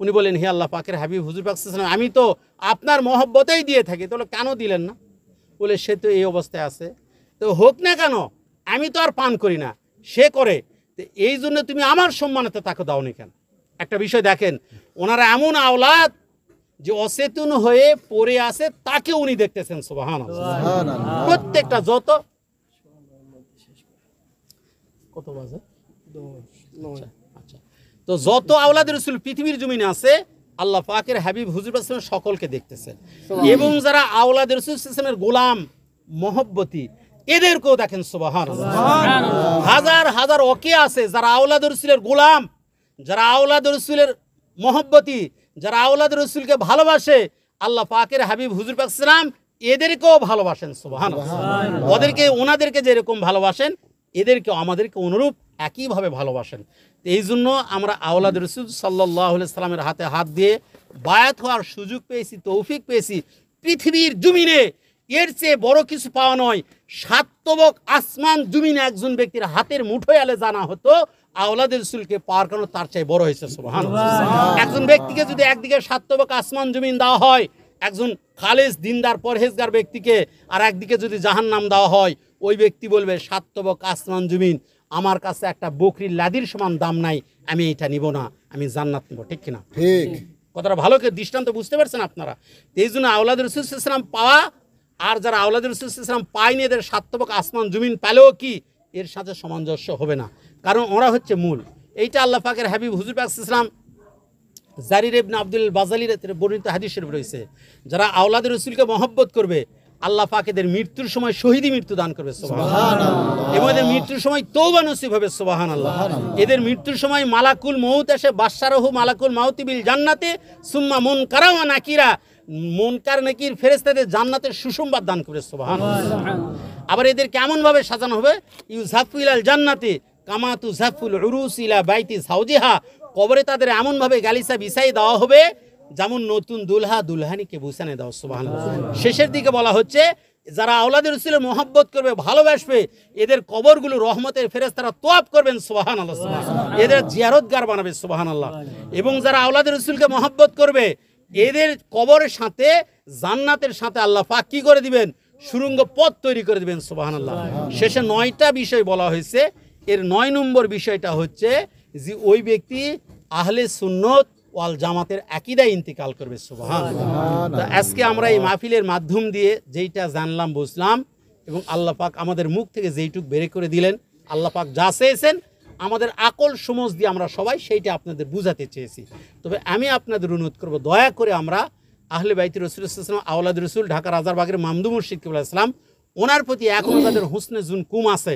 উনি বলেন, হে আল্লাহ পাকের হাবিব হুজুর পাক সাল্লাল্লাহু আলাইহি ওয়াসাল্লাম, আমি তো আপনার মহব্বতেই দিয়ে থাকি, তাহলে কেন দিলেন না? বলে, সে তো এই অবস্থায় আছে, তো হোক না কেন, আমি তো আর পান করি না, সে করে, তো এই জন্য তুমি আমার সম্মানেতে তাকে দাওনি কেন? একটা বিষয় দেখেন, ওনারা এমন আওলাদ যে অচেতন হয়ে পড়ে আছে, তাকে উনি দেখতেছেন। সুবহানাল্লাহ। প্রত্যেকটা যত কত বাজে, আচ্ছা, আচ্ছা, তো যত আওলাদ রাসূল পৃথিবীর জমিনে আছে, আল্লাহ পাকের হাবিব হুজুর পাক সাল্লাল্লাহু আলাইহি ওয়াসাল্লাম সকলকে দেখতেছেন। এবং যারা আওলাদ রাসূল সাল্লাল্লাহু আলাইহি ওয়াসাল্লামের গোলাম মহব্বতী, এদেরকেও দেখেন। সুবহানাল্লাহ। হাজার হাজার ওকে আছে যারা আওলাদ রাসূলের গোলাম, যারা আওলাদ রাসূলের মহব্বতী, যারা আওলাদ রাসূলকে ভালোবাসে, আল্লাহ পাকের হাবিব হুজুর পাক সাল্লাল্লাহু আলাইহি ওয়াসাল্লাম এদেরকেও ভালোবাসেন। সুবহানাল্লাহ। ওনাদেরকে যেরকম ভালোবাসেন, এদেরকেও আমাদেরকে অনুরূপ একইভাবে ভালোবাসেন। এই জন্য আমরা আওলাদ রাসূল সাল্লাল্লাহু আলাইহি সাল্লামের হাতে হাত দিয়ে বায়াত হওয়ার সুযোগ পেয়েছি, তৌফিক পেয়েছি। পৃথিবীর জমিনে এর চেয়ে বড় কিছু পাওয়া নয়। সাতবক আসমান জমিনে একজন ব্যক্তির হাতের মুঠোয় আলে জানা হতো, আওলাদ রাসূলকে পাওয়ার কারণে তার চেয়ে বড় হয়েছে। সুবহানাল্লাহ। একজন ব্যক্তিকে যদি একদিকে সাতবক আসমান জমিন দেওয়া হয়, একজন খালেস দিনদার পরহেজগার ব্যক্তিকে, আর একদিকে যদি জাহান্নাম দেওয়া হয়, ওই ব্যক্তি বলবে, সাতবক আসমান জমিন আমার কাছে একটা বকরির লাদির সমান দাম নাই, আমি এটা নিব না, আমি জান্নাত নিব। ঠিক কিনা? ঠিক। কথাটা ভালো করে দৃষ্টান্ত বুঝতে পারছেন আপনারা? এই জন্য আওলাদ রাসূল সাল্লাল্লাহু আলাইহি ওয়াসাল্লাম পাওয়া আর যারা আওলাদ রাসূল সাল্লাল্লাহু আলাইহি ওয়াসাল্লাম পায়নি, এদের সাতবক আসমান জমিন পেলেও কি এর সাথে সামঞ্জস্য হবে না, কারণ ওরা হচ্ছে মূল। এইটা আল্লাহ পাকের হাবিব হুজুর পাক সাল্লাল্লাহু আলাইহি ওয়াসাল্লাম জারির ইবনে আব্দুল বাজালির বর্ণিত হাদিস শরীফ রয়েছে, যারা আওলাদ রাসূলকে মহব্বত করবে, আল্লাহ পাক এদের মৃত্যুর সময় শহীদি মৃত্যু দান করবে। সুবহানাল্লাহ। এবং এদের মৃত্যুর সময় তওবা নসিব হবে। সুবহানাল্লাহ। এদের মৃত্যুর সময় মালাকুল মউত এসে বাশশারাহু মালাকুল মাউতি বিল জান্নাতে সুম্মা মুনকারা ওয়া নাকিরা, মুনকার নাকির ফেরেশতাদের জান্নাতের সুসংবাদ দান করবে। সুবহানাল্লাহ। আবার এদের কেমন ভাবে সাজানো হবে, ইউযাফু ইলাল জান্নাতি কামা তুযাফুল উরুস ইলা বাইতি যাওজিহা, কবরে তাদের এমন ভাবে গালিচা বিছাই দেওয়া হবে যেমন নতুন দুলহা দুলহানিকে বুসানে দাও। সুবহানাল্লাহ। শেষের দিকে বলা হচ্ছে, যারা আওলাদের রাসূলের মহব্বত করবে, ভালোবাসবে, এদের কবরগুলো রহমতের ফেরেশতারা তোয়াব করবেন। সুবহানাল্লাহ। এদের জিয়ারতগার বানাবে। সুবহানাল্লাহ। এবং যারা আওলাদের রাসূলকে মহব্বত করবে, এদের কবরের সাথে জান্নাতের সাথে আল্লাহ পাক কি করে দিবেন, সুড়ঙ্গ পথ তৈরি করে দিবেন। সুবহানাল্লাহ। শেষে 9টা বিষয় বলা হয়েছে, এর 9 নম্বর বিষয়টা হচ্ছে যে ওই ব্যক্তি আহলে সুন্নত ওয়াল জামাতের আকীদায় ইন্তিকাল করবে। সুবহানাল্লাহ। তো আজকে আমরা এই মাহফিলের মাধ্যম দিয়ে যেইটা জানলাম, বুঝলাম, এবং আল্লাহ পাক আমাদের মুখ থেকে যেইটুক বের করে দিলেন, আল্লাহ পাক যা চেয়েছেন আমাদের আকল সমজ দিয়ে আমরা সবাই সেইটা আপনাদের বুঝাতে চেয়েছি। তবে আমি আপনাদের অনুরোধ করব, দয়া করে আমরা আহলে বাইতি রাসূল সাল্লাল্লাহু আলাইহি ওয়াসাল্লাম, আওলাদ রাসূল, ঢাকা রাজারবাগের মামদু মুর্শিদ কিবলা ইসলাম, ওনার প্রতি এখনও যাদের হুসনে জুন কুম আছে,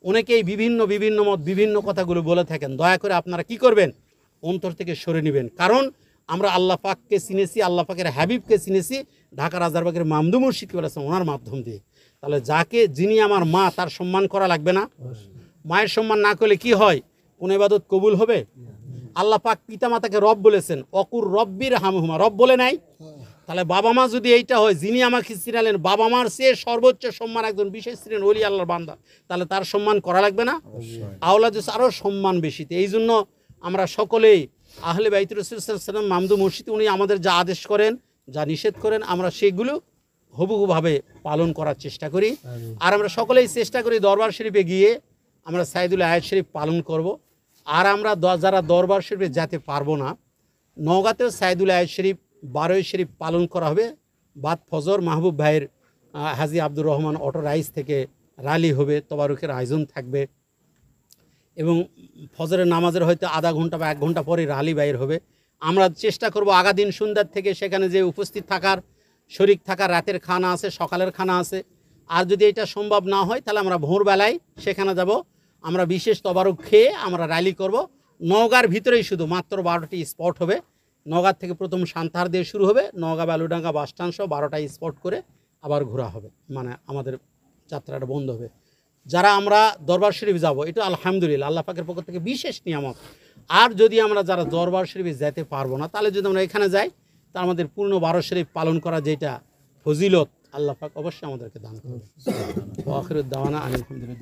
অনেকেই বিভিন্ন মত বিভিন্ন কথাগুলো বলে থাকেন, দয়া করে আপনারা কি করবেন, অন্তর থেকে সরে নেবেন। কারণ আমরা আল্লাহ পাককে চিনেছি, আল্লাহ পাকের হাবিবকে চিনেছি ঢাকা রাজারবাগের মামদু মুর্শিদ কিবলা ইসলাম ওনার মাধ্যম দিয়ে। তাহলে যিনি আমার মা, তার সম্মান করা লাগবে না? মায়ের সম্মান না করলে কি হয়, কোন ইবাদত কবুল হবে? আল্লাহ পাক পিতামাতাকে রব বলেছেন, অকুর রব্বির হামহুমা, রব বলে নাই? তাহলে বাবা মা যদি এইটা হয়, যিনি আমাকে চিনালেন, বাবা মার চেয়ে সর্বোচ্চ সম্মান একজন বিশেষ ছিলেন ওলি আল্লাহর বান্দা, তাহলে তার সম্মান করা লাগবে না? আওলাদ আরও সম্মান বেশি। এই জন্য আমরা সকলেই আহলে বাইতুর রাসূল সাল্লাল্লাহু আলাইহি ওয়াসাল্লাম মামদু মুর্শিদ, উনি আমাদের যা আদেশ করেন, যা নিষেধ করেন, আমরা সেগুলো হুবহুভাবে পালন করার চেষ্টা করি। আর আমরা সকলেই চেষ্টা করি দরবার শরীফে গিয়ে আমরা সাইদুল আয়াত শরীফ পালন করব। আর আমরা যারা দরবার শরীফে যেতে পারবো না, নওগাঁতেও সাইদুল আয়াত শরীফ 12 শরীফ পালন করা হবে। বাদ ফজর মাহবুব ভাইয়ের হাজী আব্দুর রহমান অটো রাইস থেকে র্যালি হবে, তবারুকের আয়োজন থাকবে, এবং ফজরের নামাজের হয়তো আধা ঘন্টা বা 1 ঘন্টা পরে র্যালি বাইর হবে। আমরা চেষ্টা করব আগা দিন সন্ধ্যার থেকে সেখানে যে উপস্থিত থাকার, শরিক থাকার, রাতের খানা আছে, সকালের খানা আছে। আর যদি এটা সম্ভব না হয়, তাহলে আমরা ভোরবেলায় সেখানে যাব, আমরা বিশেষ তবারক খেয়ে আমরা র্যালি করব। নওগাঁর ভিতরেই শুধু মাত্র 12টি স্পট হবে। নওগাঁ থেকে প্রথম সান্তাহার দিয়ে শুরু হবে, নওগাঁ বালুডাঙ্গা বাস স্ট্যান্ড সহ 12টা স্পট করে আবার ঘোরা হবে, মানে আমাদের যাত্রাটা বন্ধ হবে। যারা আমরা দরবার শরীফ যাব, এটা আলহামদুলিল্লাহ আল্লাহ পাকের পক্ষ থেকে বিশেষ নিয়ামত। আর যদি আমরা যারা দরবার শরীফে যেতে পারবো না, তাহলে যদি আমরা এখানে যাই, তা আমাদের পূর্ণ বারো শরীফ পালন করা যেটা ফজিলত, আল্লাহ পাক অবশ্যই আমাদেরকে দান করবে। আখিরুদ দাওয়ানা আলহামদুলিল্লাহ।